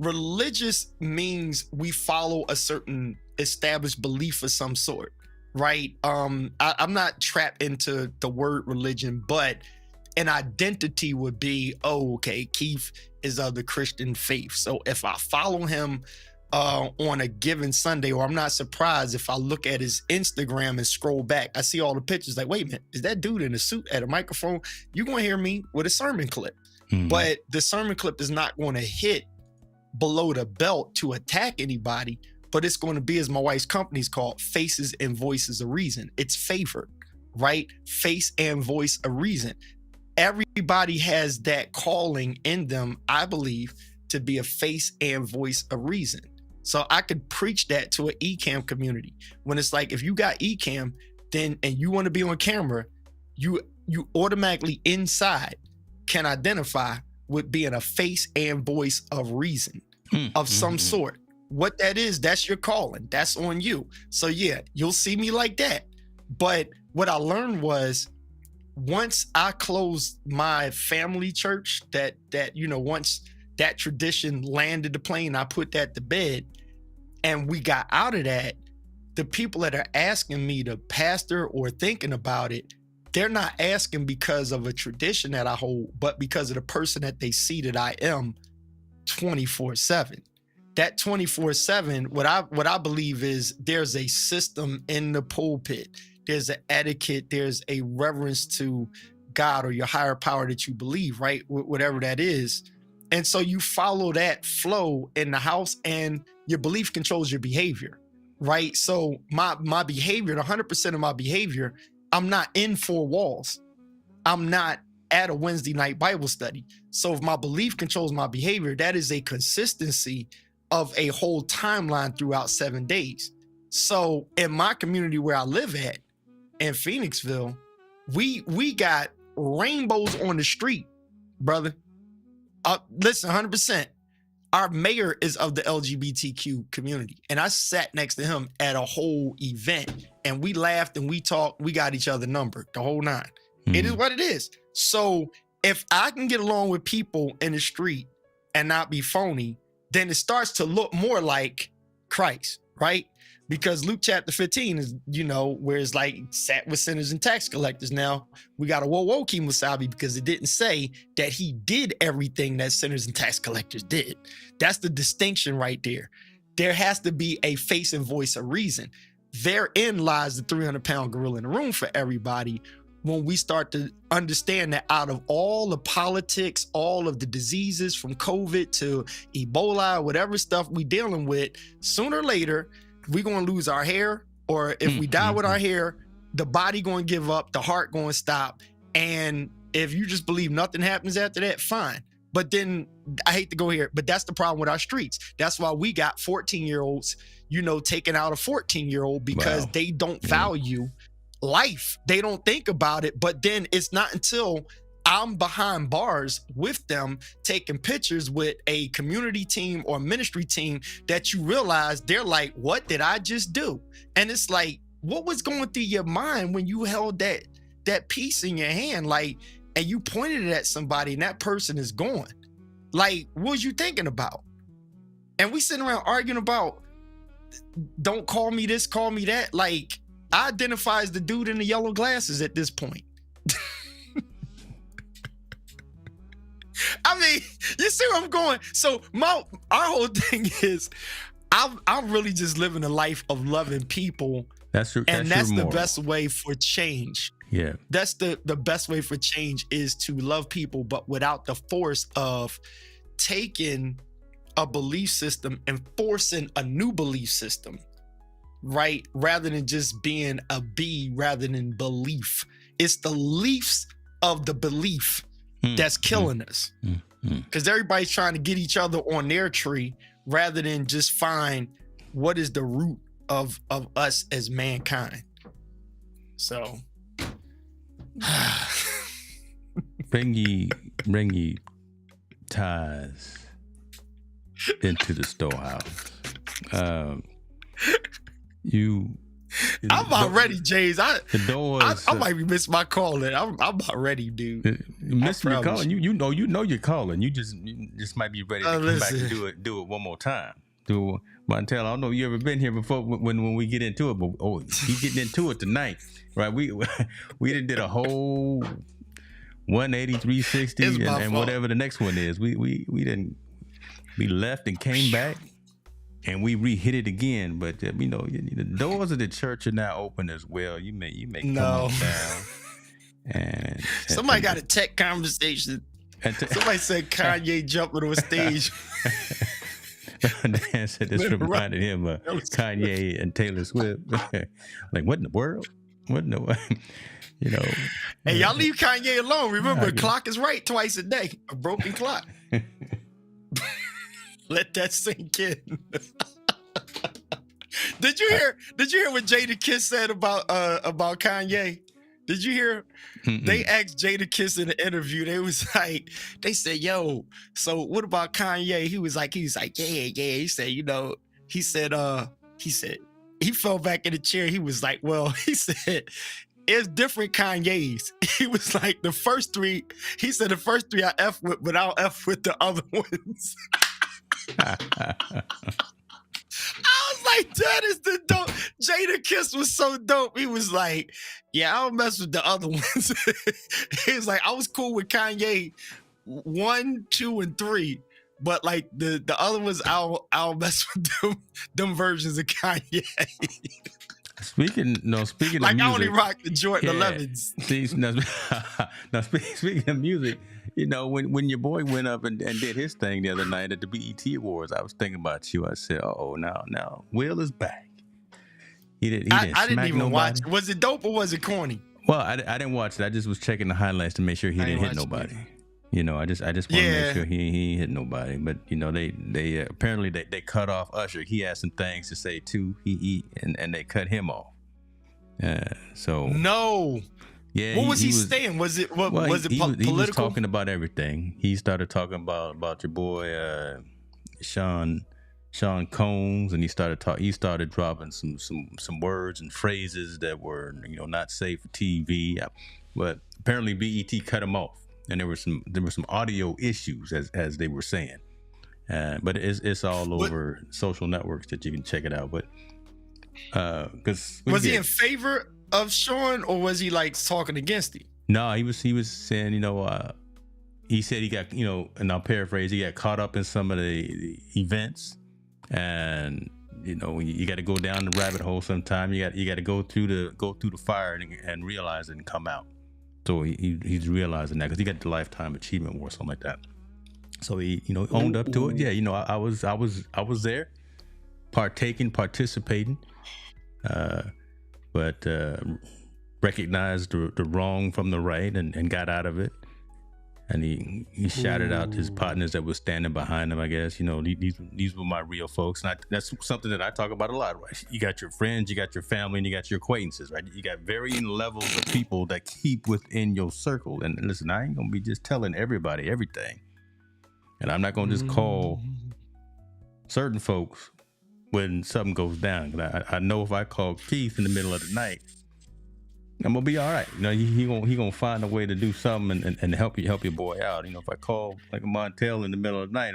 religious means we follow a certain established belief of some sort, right? I'm not trapped into the word religion, but an identity would be, oh, okay, Keith is of the Christian faith. So if I follow him on a given Sunday, or I'm not surprised if I look at his Instagram and scroll back, I see all the pictures like, wait a minute, is that dude in a suit at a microphone? You're going to hear me with a sermon clip. But the sermon clip is not going to hit below the belt to attack anybody, but it's going to be, as my wife's company's called, Faces and Voices of Reason. It's favored, right? Face and voice of reason. Everybody has that calling in them, I believe, to be a face and voice of reason. So I could preach that to an Ecam community. When it's like, if you got Ecam, then, and you want to be on camera, you automatically inside can identify with being a face and voice of reason of some sort. What that is, that's your calling. That's on you. So yeah, you'll see me like that. But what I learned was, once I closed my family church, that once that tradition landed the plane, I put that to bed, and we got out of that, the people that are asking me to pastor or thinking about it, they're not asking because of a tradition that I hold, but because of the person that they see that I am 24/7. That 24/7, what I believe is, there's a system in the pulpit. There's an etiquette. There's a reverence to God or your higher power that you believe, right? Whatever that is. And so you follow that flow in the house, and your belief controls your behavior, right? So my behavior, 100% of my behavior, I'm not in four walls. I'm not at a Wednesday night Bible study. So if my belief controls my behavior, that is a consistency of a whole timeline throughout 7 days. So in my community where I live at, in Phoenixville, we got rainbows on the street, brother. Listen, 100%. Our mayor is of the LGBTQ community, and I sat next to him at a whole event, and we laughed and we talked. We got each other numbered, the whole nine. It is what it is. So if I can get along with people in the street and not be phony, then it starts to look more like Christ, right? Because Luke chapter 15 is, where it's like, sat with sinners and tax collectors. Now we got a whoa King Wasabi, because it didn't say that he did everything that sinners and tax collectors did. That's the distinction right there. There has to be a face and voice of reason. Therein lies the 300-pound gorilla in the room for everybody. When we start to understand that out of all the politics, all of the diseases from COVID to Ebola, whatever stuff we dealing with, sooner or later, we're going to lose our hair, or if we die with our hair, the body going to give up, the heart going to stop. And if you just believe nothing happens after that, fine. But then, I hate to go here, but that's the problem with our streets. That's why we got 14-year-olds, taking out a 14-year-old, because they don't value life. They don't think about it. But then it's not until I'm behind bars with them taking pictures with a community team or ministry team that you realize they're like, what did I just do? And it's like, what was going through your mind when you held that piece in your hand, like, and you pointed it at somebody and that person is gone? Like, what was you thinking about? And we sitting around arguing about, don't call me this, call me that. Like, I identify as the dude in the yellow glasses at this point. I mean, you see where I'm going? So our whole thing is, I'm really just living a life of loving people. That's the best way for change. Yeah. That's the best way for change, is to love people, but without the force of taking a belief system and forcing a new belief system, right? Rather than just being a bee, rather than belief. It's the leaves of the belief that's killing us. Because everybody's trying to get each other on their tree, rather than just find what is the root of us as mankind. So bring ye ties into the storehouse. You I'm about ready, James. I might be missing my calling. I'm about ready, dude. You missing your calling. You know you're calling. You just might be ready to come back and do it one more time. Montel, I don't know if you ever been here before when we get into it, but you getting into it tonight, right? We did a whole 180, 360, and whatever the next one is. We left and came back, and we re-hit it again. But the doors of the church are now open as well. You may come on down. And somebody got a tech conversation. Somebody said Kanye jumping on stage. Dan said this reminded him of Kanye and Taylor Swift. Like, what in the world? What in the Hey, y'all leave Kanye alone. Remember, a clock is right twice a day. A broken clock. Let that sink in. Did you hear what Jadakiss said about Kanye? Did you hear? Mm-mm. They asked Jadakiss in the interview. They said, "Yo, so what about Kanye?" He was like, yeah. He said, he fell back in the chair. He was like, well, he said, it's different Kanyes. He was like, the first three I F with, but I'll F with the other ones. I was like, that is the dope. Jadakiss was so dope. He was like, yeah, I don't mess with the other ones. He was like, I was cool with Kanye 1, 2, and 3, but like the other ones, I'll mess with them versions of Kanye. Speaking of music, I only rock the Jordan 11s. Speaking of music, when your boy went up and did his thing the other night at the BET Awards, I was thinking about you. I said, "Oh, now Will is back." He didn't I didn't even watch it. Was it dope or was it corny? Well, I didn't watch it. I just was checking the highlights to make sure he didn't hit nobody. I just want to make sure he hit nobody. But they apparently they cut off Usher. He had some things to say too. And they cut him off. So no. Yeah. What was he saying? Was it political? He was talking about everything. He started talking about your boy Sean Combs, and he started dropping some words and phrases that were not safe for TV. But apparently BET cut him off. And there were some audio issues as they were saying, but it's all over social networks that you can check it out. But because was he in favor of Sean, or was he like talking against him? No, he was saying he said he got and I'll paraphrase, he got caught up in some of the events, and you got to go down the rabbit hole sometime. You got to go through the fire and realize it and come out. So he's realizing that because he got the Lifetime Achievement Award, something like that. So he owned up to it. Yeah, I was there, participating, but recognized the wrong from the right and got out of it. And he shouted out his partners that were standing behind him. I guess these were my real folks, and that's something that I talk about a lot. Right? You got your friends, you got your family, and you got your acquaintances. Right? You got varying levels of people that keep within your circle. And listen, I ain't gonna be just telling everybody everything, and I'm not gonna just call certain folks when something goes down. I know if I call Keith in the middle of the night, I'm gonna be all right. He gonna find a way to do something and help your boy out. If I call like a Montel in the middle of the night,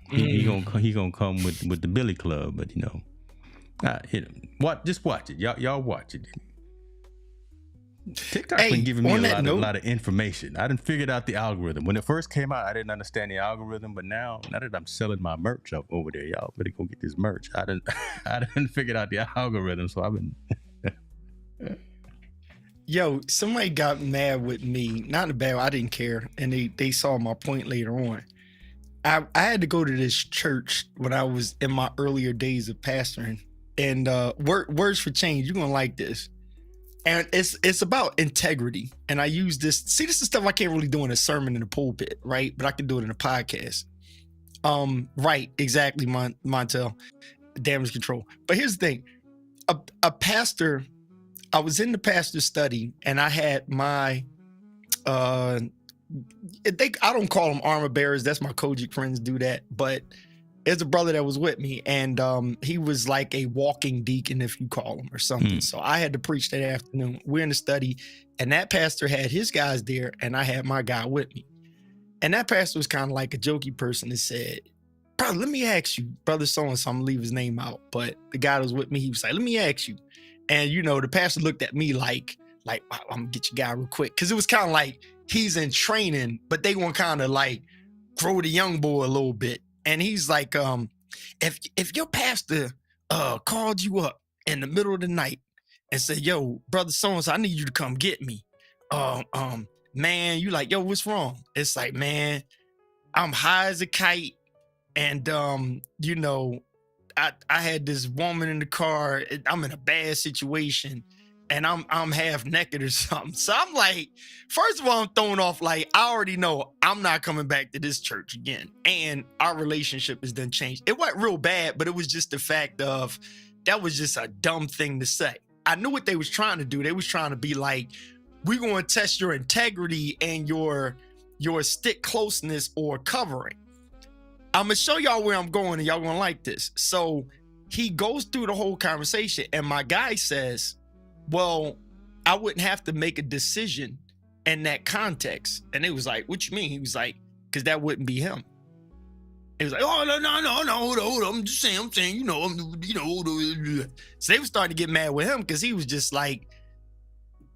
he gonna come with the Billy Club. But just watch it. Y'all watch it. TikTok's been giving me a lot of information. I done figured out the algorithm. When it first came out, I didn't understand the algorithm, but now that I'm selling my merch up over there, y'all better go get this merch. I done figured out the algorithm, so I've been. Yo, somebody got mad with me. Not in a bad way, I didn't care. And they saw my point later on. I had to go to this church when I was in my earlier days of pastoring. And Words for Change, you're gonna like this. And it's about integrity. And I use this. See, this is stuff I can't really do in a sermon in the pulpit, right? But I can do it in a podcast. Right, exactly, Montel. Damage control. But here's the thing. A pastor, I was in the pastor study, and I had my I don't call them armor bearers. That's my Kojic friends do that. But it's a brother that was with me, and he was like a walking deacon, if you call him, or something. So I had to preach that afternoon. We're in the study, and that pastor had his guys there, and I had my guy with me. And that pastor was kind of like a jokey person that said, brother, let me ask you, brother so-and-so, I'm gonna leave his name out, but the guy that was with me, he was like, let me ask you. And, you know, the pastor looked at me like, wow, I'm gonna get your guy real quick. Cause it was kind of like he's in training, but they want to kind of like grow the young boy a little bit. And he's like, if your pastor called you up in the middle of the night and said, yo, brother so-and-so, I need you to come get me. Man, you like, yo, what's wrong? It's like, man, I'm high as a kite. And, you know, I had this woman in the car. I'm in a bad situation, and I'm half naked or something. So I'm like, first of all, I'm throwing off, like, I already know I'm not coming back to this church again. And our relationship has done changed. It wasn't real bad, but it was just the fact of, that was just a dumb thing to say. I knew what they was trying to do. They was trying to be like, we're going to test your integrity and your stick closeness or covering. I'm going to show y'all where I'm going, and y'all going to like this. So he goes through the whole conversation, and my guy says, well, I wouldn't have to make a decision in that context. And it was like, what you mean? He was like, because that wouldn't be him. He was like, oh, no, hold on. I'm just saying, you know. So they were starting to get mad with him because he was just like,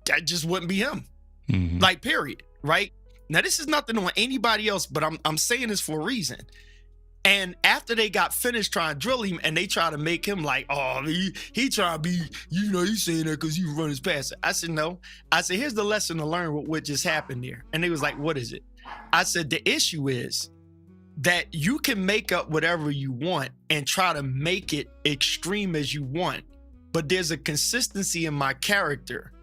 that just wouldn't be him. Mm-hmm. Like, period, right? Now, this is nothing on anybody else, but I'm saying this for a reason. And after they got finished trying to drill him, and they try to make him like, oh, he trying to be, you know, he's saying that because he run his pastor. I said, no. I said, here's the lesson to learn with what just happened there. And they was like, what is it? I said, the issue is that you can make up whatever you want and try to make it extreme as you want. But there's a consistency in my character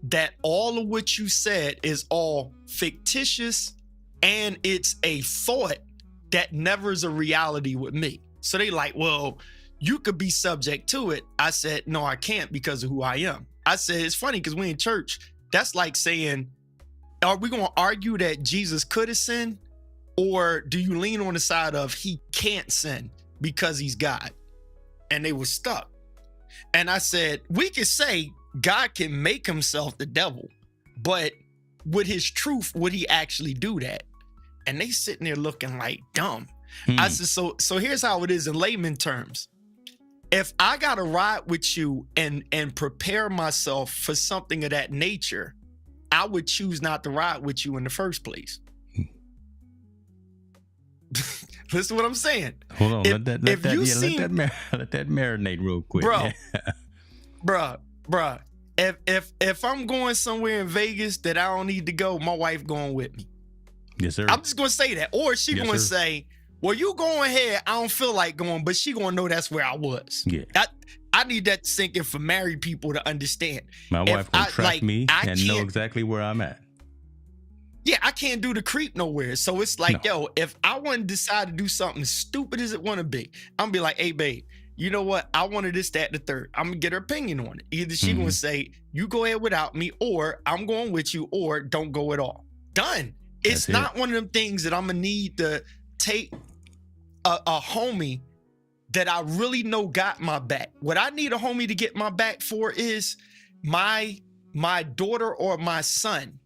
that all of what you said is all fictitious, and it's a thought that never is a reality with me. So they like, well, you could be subject to it. I said, no, I can't because of who I am. I said, it's funny because we in church, that's like saying, are we going to argue that Jesus could have sinned? Or do you lean on the side of he can't sin because he's God? And they were stuck. And I said, we could say God can make himself the devil, but with his truth, would he actually do that? And they sitting there looking like dumb. I said, so here's how it is in layman terms. If I got to ride with you and prepare myself for something of that nature, I would choose not to ride with you in the first place. Listen to what I'm saying. Hold on, let that marinate real quick. Bruh, if I'm going somewhere in Vegas that I don't need to go, my wife going with me. Yes, sir. I'm just going to say that. Or she going to say, well, you go ahead. I don't feel like going, but she going to know that's where I was. Yeah. I need that to sink in for married people to understand. My wife will track me and know exactly where I'm at. Yeah, I can't do the creep nowhere. So it's like, yo, if I want to decide to do something as stupid as it want to be, I'm going to be like, hey, babe, you know what? I wanted this, that, and the third. I'm going to get her opinion on it. Either she going to say, you go ahead without me, or I'm going with you, or don't go at all. Done. It's not one of them things that I'm going to need to take a homie that I really know got my back. What I need a homie to get my back for is my daughter or my son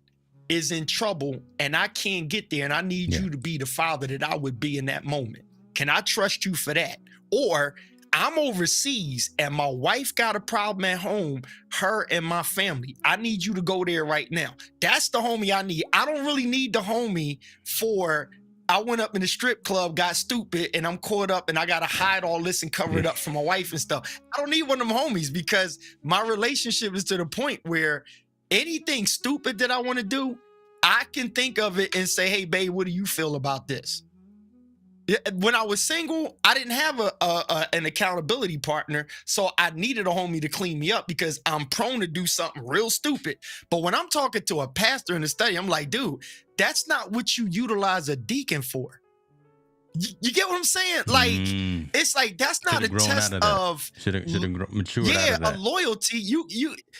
is in trouble and I can't get there, and I need you to be the father that I would be in that moment. Can I trust you for that? Or I'm overseas and my wife got a problem at home, her and my family. I need you to go there right now. That's the homie I need. I don't really need the homie for, I went up in the strip club, got stupid, and I'm caught up and I got to hide all this and cover it up for my wife and stuff. I don't need one of them homies because my relationship is to the point where anything stupid that I want to do, I can think of it and say, hey, babe, what do you feel about this? When I was single, I didn't have an accountability partner, so I needed a homie to clean me up because I'm prone to do something real stupid. But when I'm talking to a pastor in the study, I'm like, dude, that's not what you utilize a deacon for. You get what I'm saying? Like, it's like, that's not a test of should have matured out of that. A loyalty.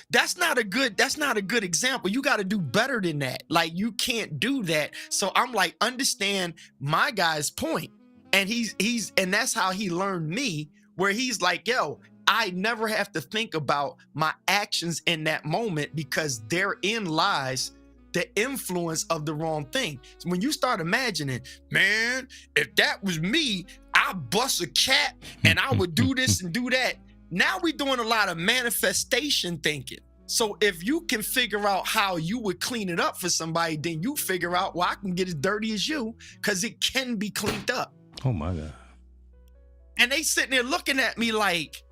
That's not a good example. You got to do better than that. Like, you can't do that. So I'm like, understand my guy's point. And and that's how he learned me, where he's like, yo, I never have to think about my actions in that moment, because therein lies the influence of the wrong thing. So when you start imagining, man, if that was me, I'd bust a cat and I would do this and do that. Now we're doing a lot of manifestation thinking. So if you can figure out how you would clean it up for somebody, then you figure out, well, I can get as dirty as you, because it can be cleaned up. Oh my God. And they sitting there looking at me like,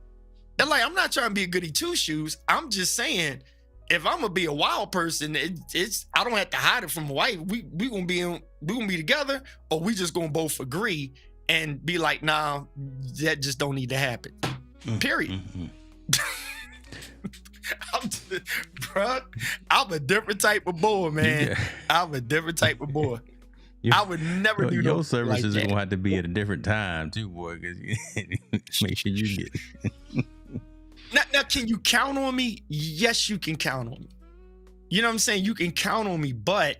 they're like, I'm not trying to be a goody two shoes. I'm just saying, if I'm gonna be a wild person, it's I don't have to hide it from a wife. We gonna be together, or we just gonna both agree and be like, nah, that just don't need to happen. Period. I'm a different type of boy, man. Yeah. I'm a different type of boy. I would never do your services like are gonna have to be at a different time too, boy, because make sure you get it. Now, can you count on me? Yes, you can count on me. You know what I'm saying? You can count on me, but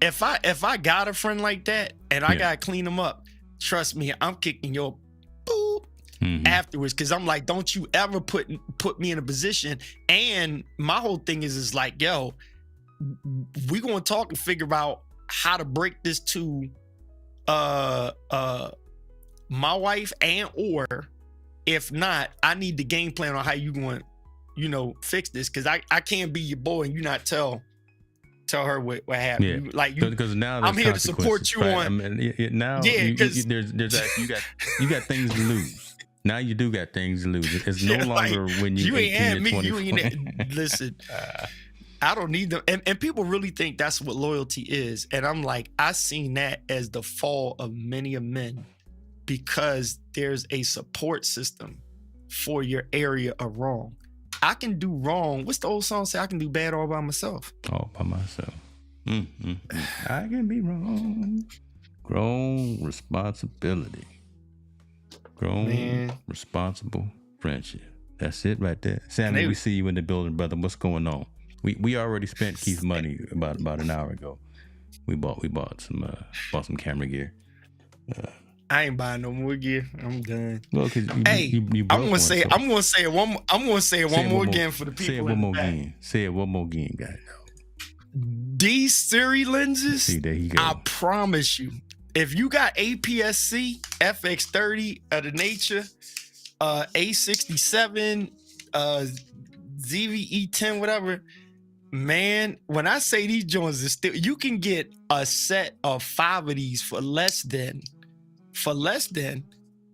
if I got a friend like that and I gotta clean them up, trust me, I'm kicking your boop afterwards, because I'm like, don't you ever put me in a position. And my whole thing is like, yo, we gonna talk and figure out how to break this to my wife, and or if not, I need the game plan on how you going to, fix this, because I can't be your boy and you not tell her what happened. Yeah. Like you, because now I'm here to support you, right? On. I mean, now there's you got things to lose. Now you do got things to lose. It's no longer like, when you ain't had me. You ain't listen. I don't need them. And people really think that's what loyalty is. And I'm like, I seen that as the fall of many a men, because there's a support system for your area of wrong. I can do wrong. What's the old song say? I can do bad all by myself. All by myself. I can be wrong. Grown responsibility. Grown responsible friendship. That's it right there. Sammy, we see you in the building, brother. What's going on? We already spent Keith's money about an hour ago. We bought some camera gear. I ain't buying no more gear. I'm done. Well, I'm gonna say it one more again for the people. Say it one more again. Say it one more again, guys. These Siri lenses. See, there you go. I promise you, if you got APS-C, FX30 of the nature, A67, ZVE10, whatever, man, when I say these joints is still, you can get a set of 5 of these for less than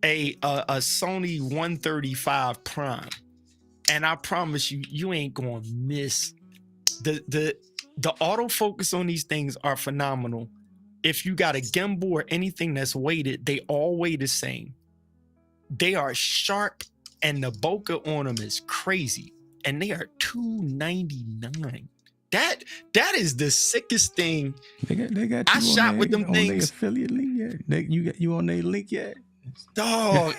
a Sony 135 Prime, and I promise you ain't gonna miss the autofocus on these things are phenomenal. If you got a gimbal or anything that's weighted, they all weigh the same. They are sharp, and the bokeh on them is crazy, and they are $299. That is the sickest thing. They got I shot with them things. Affiliate link yet? You on their link yet? Dog,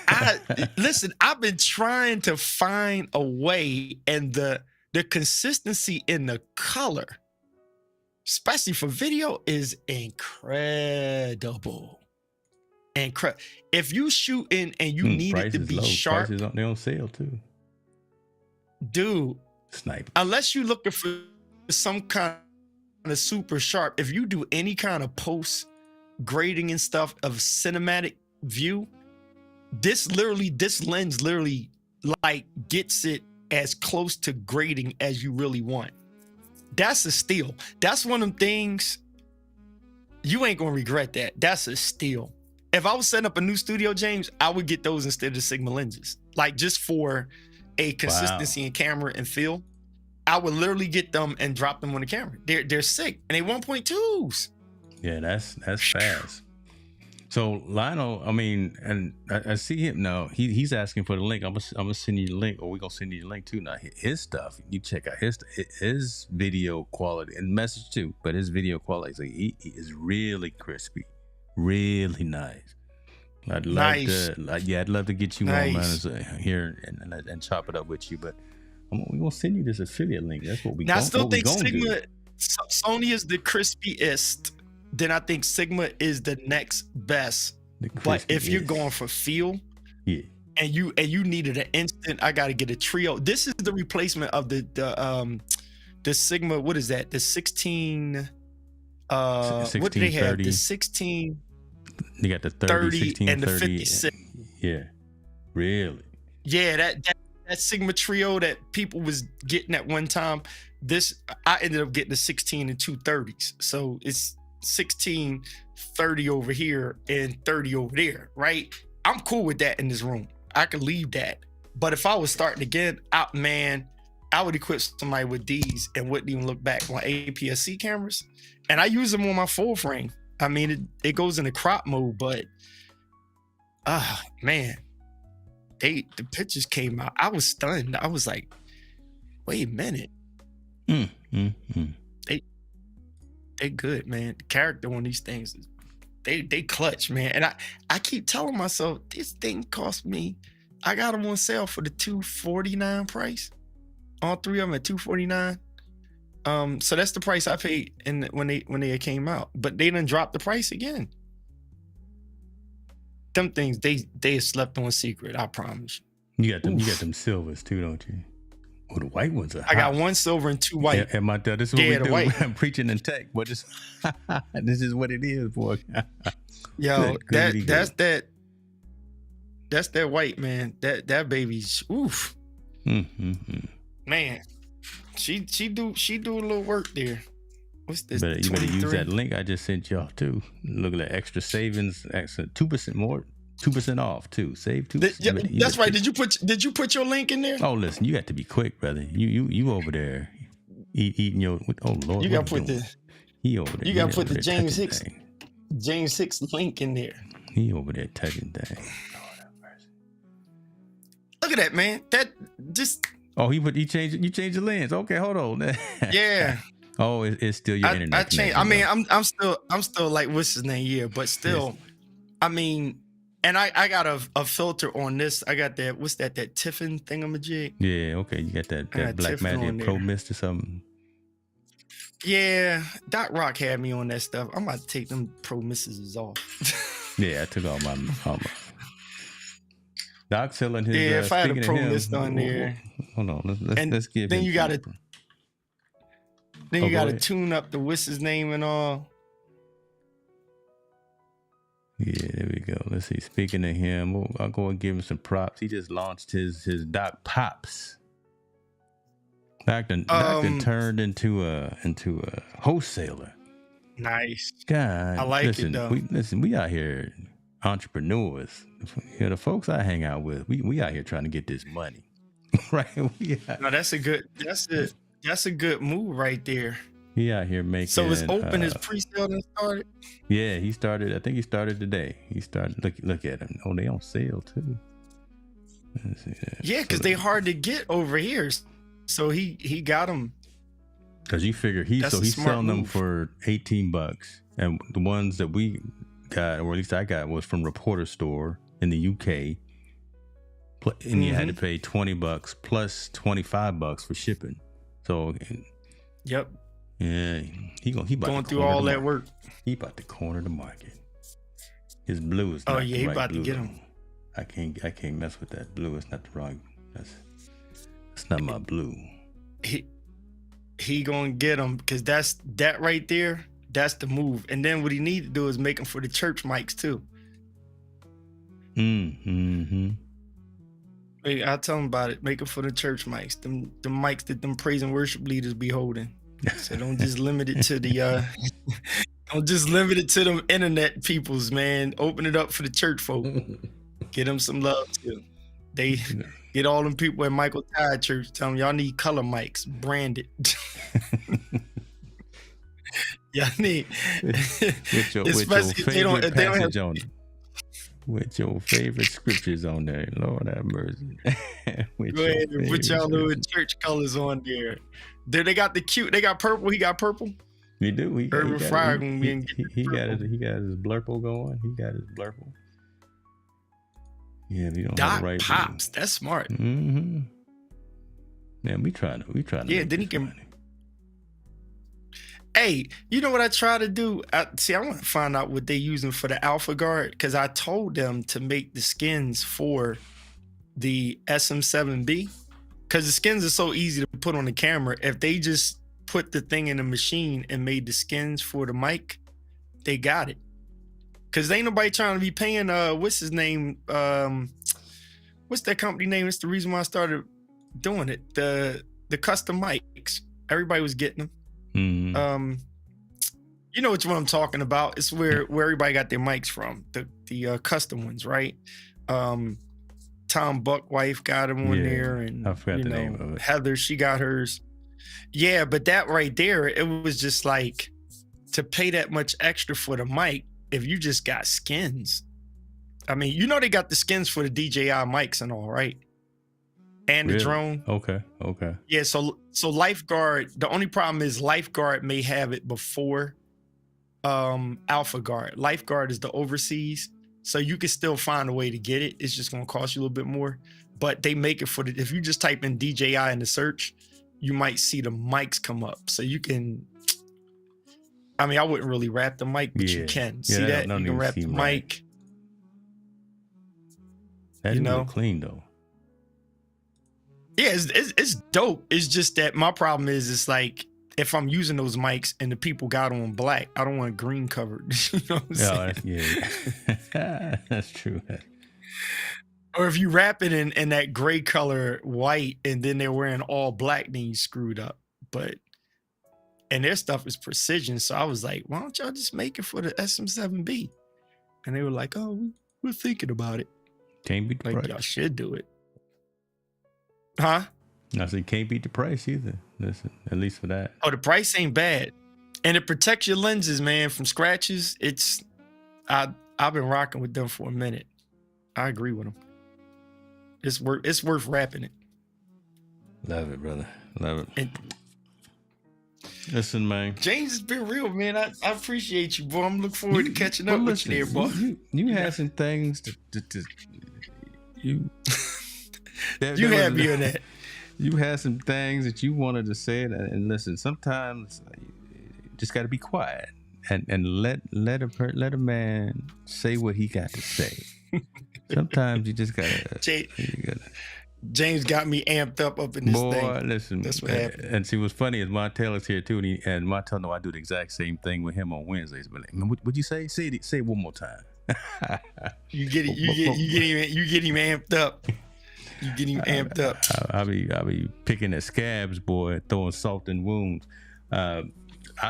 listen, I've been trying to find a way, and the consistency in the color, especially for video, is incredible. If you shoot in and you need it to be sharp, prices they on sale too, dude. Sniper. Unless you're looking for some kind of super sharp, if you do any kind of post grading and stuff of cinematic view, this lens literally like gets it as close to grading as you really want. That's a steal. That's one of them things you ain't gonna regret. That's a steal. If I was setting up a new studio, James, I would get those instead of the Sigma lenses, like just for a consistency in camera and feel. I would literally get them and drop them on the camera. They're sick, and they 1.2s. Yeah, that's fast. So Lionel, I mean, and I see him now. He's asking for the link. I'm gonna send you the link, or we're gonna send you the link too. Now his stuff, you check out his video quality and message too. But his video quality is he is really crispy, really nice. I'd love to get you on, man, here and chop it up with you. But we're gonna send you this affiliate link. That's what we. Now I still think Sigma, Sony is the crispiest. Then I think Sigma is the next best But if you're going for feel, yeah, and you needed an instant, I got to get a trio. This is the replacement of the Sigma. What is that? The 16. What do they have? The 16. You got the 30 16, and the 30, 56. Yeah, really. Yeah, that Sigma trio that people was getting at one time. I ended up getting the 16 and 230s. So it's 16, 30 over here and 30 over there, right? I'm cool with that in this room. I could leave that. But if I was starting again, I would equip somebody with these and wouldn't even look back on APS-C cameras. And I use them on my full frame. I mean, it goes into crop mode, but man, the pictures came out. I was stunned. I was like, wait a minute. They good, man. The character on these things, they clutch, man. And I keep telling myself, this thing cost me, I got them on sale for the $249 price. All three of them at $249. So that's the price I paid when they came out. But they done dropped the price again. Them things, they slept on secret, I promise you. You got them silvers too, don't you? Oh, the white ones are hot. I got one silver and two white. Yeah, this is what we do. White. I'm preaching in tech, but this is what it is, boy. Yo, that's that white, man. That baby's oof. Man, she do a little work there. What's this? You better use that link I just sent y'all too. Look at that extra savings, extra 2% more. 2% off too. Save 2%. That's right. Did you put your link in there? Oh, listen, you got to be quick, brother. You over there eating your. Oh Lord, you got to put he over there. You got to put the James Hicks link in there. He over there touching thing. Look at that, man. That just. Oh, you changed the lens. Okay, hold on. Yeah. Oh, it's still your internet. I changed. I mean, I'm still like what's his name? Yeah, but still, I mean. And I got a filter on this. I got that. What's that? That Tiffin thingamajig. Yeah. Okay. You got that Black Magic Pro Mist or something. Yeah. Doc Rock had me on that stuff. I'm about to take them Pro Mists off. Yeah, I took all my. Doc selling his. Yeah, if I had a Pro Mist on there. Hold on. Let's give. Then you got to. Then you got to tune up the what's his name and all. Yeah, there we go. Let's see. Speaking of him, I'll go and give him some props. He just launched his Doc Pops. Doc turned into a wholesaler. Nice. God, I like it though. We out here entrepreneurs. The folks I hang out with, we out here trying to get this money, right? No, that's a good move right there. He out here making. So it's open. His pre-sale done started. Yeah, he started. I think he started today. He started. Look at him. Oh, they on sale too. Let's see that. Yeah, because they hard to get over here. So he got them. Because you figure he's selling them for $18, and the ones that we got, or at least I got, was from Reporter Store in the UK, and you had to pay $20 plus $25 for shipping. So. Yep. Yeah, he going through all that work. He about to corner the market. His blue is not the right he about blue. to get him. I can't mess with that blue. It's not the wrong. That's not my blue. He gonna get him because that right there. That's the move. And then what he need to do is make them for the church mics too. I'll tell him about it. Make them for the church mics. The mics that them praise and worship leaders be holding. So don't just limit it to don't just limit it to them internet peoples, man. Open it up for the church folk. Get them some love too. They get all them people at Michael Tide Church. Tell them y'all need color mics, branded. Y'all need with your favorite passage on it. With your favorite scriptures on there, Lord have mercy. Go ahead and put y'all little church colors on there. They got the cute. They got purple. He got purple. We do. He got his blurple going. He got his blurple. Yeah, we don't have the right Pops. That's smart. Man, we trying to. Yeah, then he can. Hey, you know what I try to do? I want to find out what they're using for the Alpha Guard, because I told them to make the skins for the SM7B, because the skins are so easy to put on the camera. If they just put the thing in the machine and made the skins for the mic, they got it. Because ain't nobody trying to be paying, what's his name? What's that company name? It's the reason why I started doing it. The custom mics. Everybody was getting them. You know which one I'm talking about. It's where everybody got their mics from, the custom ones, right? Tom Buck wife got him on there, and I forgot the name of it. Heather, she got hers. Yeah, but that right there, it was just like, to pay that much extra for the mic if you just got skins. I mean, you know they got the skins for the DJI mics and all, right? And the drone. Okay. Yeah, so Lifeguard, the only problem is Lifeguard may have it before Alpha Guard. Lifeguard is the overseas, so you can still find a way to get it. It's just gonna cost you a little bit more. But they make it for if you just type in DJI in the search, you might see the mics come up. So you can, I mean, I wouldn't really wrap the mic, but you can. See that? You can wrap the mic. That's real clean though. Yeah, it's dope. It's just that my problem is, it's like, if I'm using those mics and the people got on black, I don't want green covered. You know what I'm saying? That's true. Or if you wrap it in that gray color white and then they're wearing all black, then you screwed up. And their stuff is precision. So I was like, why don't y'all just make it for the SM7B? And they were like, oh, we're thinking about it. Can't beat the price. Y'all should do it. Huh? I said, can't beat the price either. Listen, at least for that. Oh, the price ain't bad. And it protects your lenses, man, from scratches. I've been rocking with them for a minute. I agree with them. It's worth wrapping it. Love it, brother. Love it. Listen, man. James has been real, man. I appreciate you, boy. I'm looking forward to catching up with you there, boy. You had some things to you had me on that. You had some things that you wanted to say, and listen, sometimes you just got to be quiet and let a man say what he got to say. Sometimes you just gotta. James got me amped up in this thing. Boy, listen. That's what happened. And see, what's funny is Montel is here too, and Montel know I do the exact same thing with him on Wednesdays. But like, man, what'd you say? Say it one more time. You get him amped up. You get him amped up. I'll be picking at scabs, boy, throwing salt in wounds.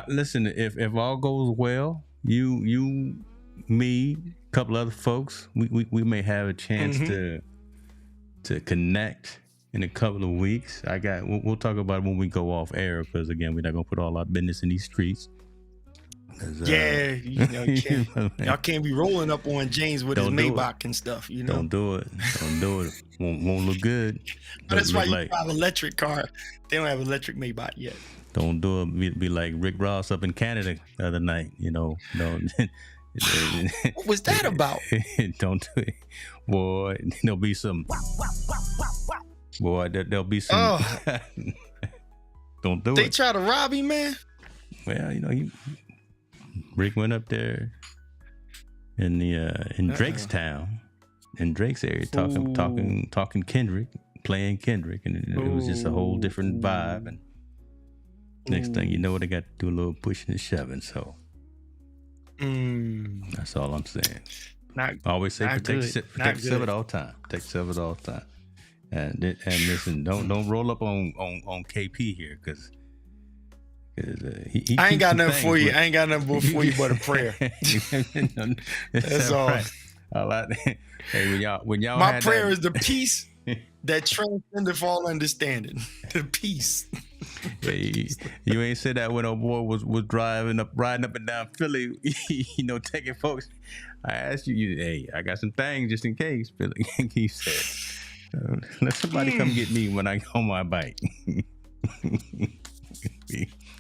Listen, if all goes well, you, me, a couple other folks, we may have a chance to connect in a couple of weeks. We'll talk about it when we go off air, because again, we're not gonna put all our business in these streets. Y'all can't be rolling up on James with his Maybach and stuff. You know, don't do it. Won't look good. But that's why you have an electric car. They don't have electric Maybach yet. Don't do it. Be like Rick Ross up in Canada the other night. You know, don't. What was that about? Don't do it, boy. There'll be some. Boy, there'll be some. Oh. Don't do it. They try to rob him, man. Well, you know, Rick went up there in Drake's town, in Drake's area, talking Kendrick, playing Kendrick, and it was just a whole different vibe. And next thing you know, they got to do a little pushing and shoving. So that's all I'm saying. Always say protect yourself at all time. Protect yourself at all time. And listen, don't roll up on KP here, because. I ain't got nothing for you. I ain't got nothing for you but a prayer. That's all. Right. Hey, when y'all my prayer is the peace that transcendeth all understanding. The peace. Hey, you ain't said that when old boy was riding up and down Philly, taking folks. I asked you, hey, I got some things just in case. Philly, he said, let somebody come get me when I go on my bike.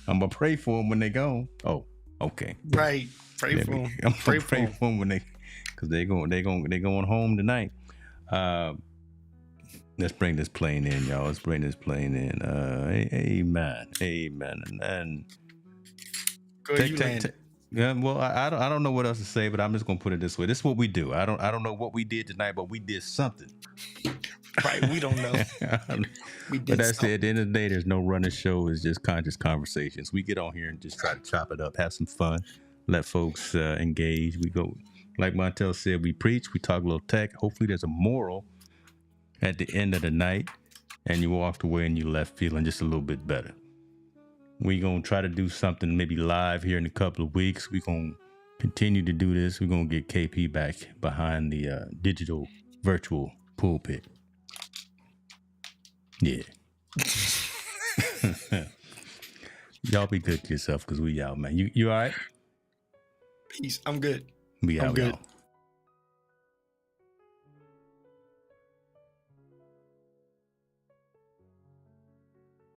I'm gonna pray for them when they go. Oh, okay. Right. Pray for them. I'm gonna pray for them when because they going home tonight. Let's bring this plane in, y'all. Let's bring this plane in. Amen. And Yeah, well, I don't know what else to say, but I'm just gonna put it this way. This is what we do. I don't know what we did tonight, but we did something. Right, we don't know. But that's it. At the end of the day, there's no running show. It's just conscious conversations. We get on here and just try to chop it up, have some fun, let folks engage. We go, like Montel said, we preach, we talk a little tech. Hopefully there's a moral at the end of the night, and you walked away and you left feeling just a little bit better. We're going to try to do something maybe live here in a couple of weeks. We're going to continue to do this. We're going to get KP back behind the digital virtual pulpit. Yeah. Y'all be good to yourself because we out, man. You all right? Peace. I'm good. We out, I'm good. y'all.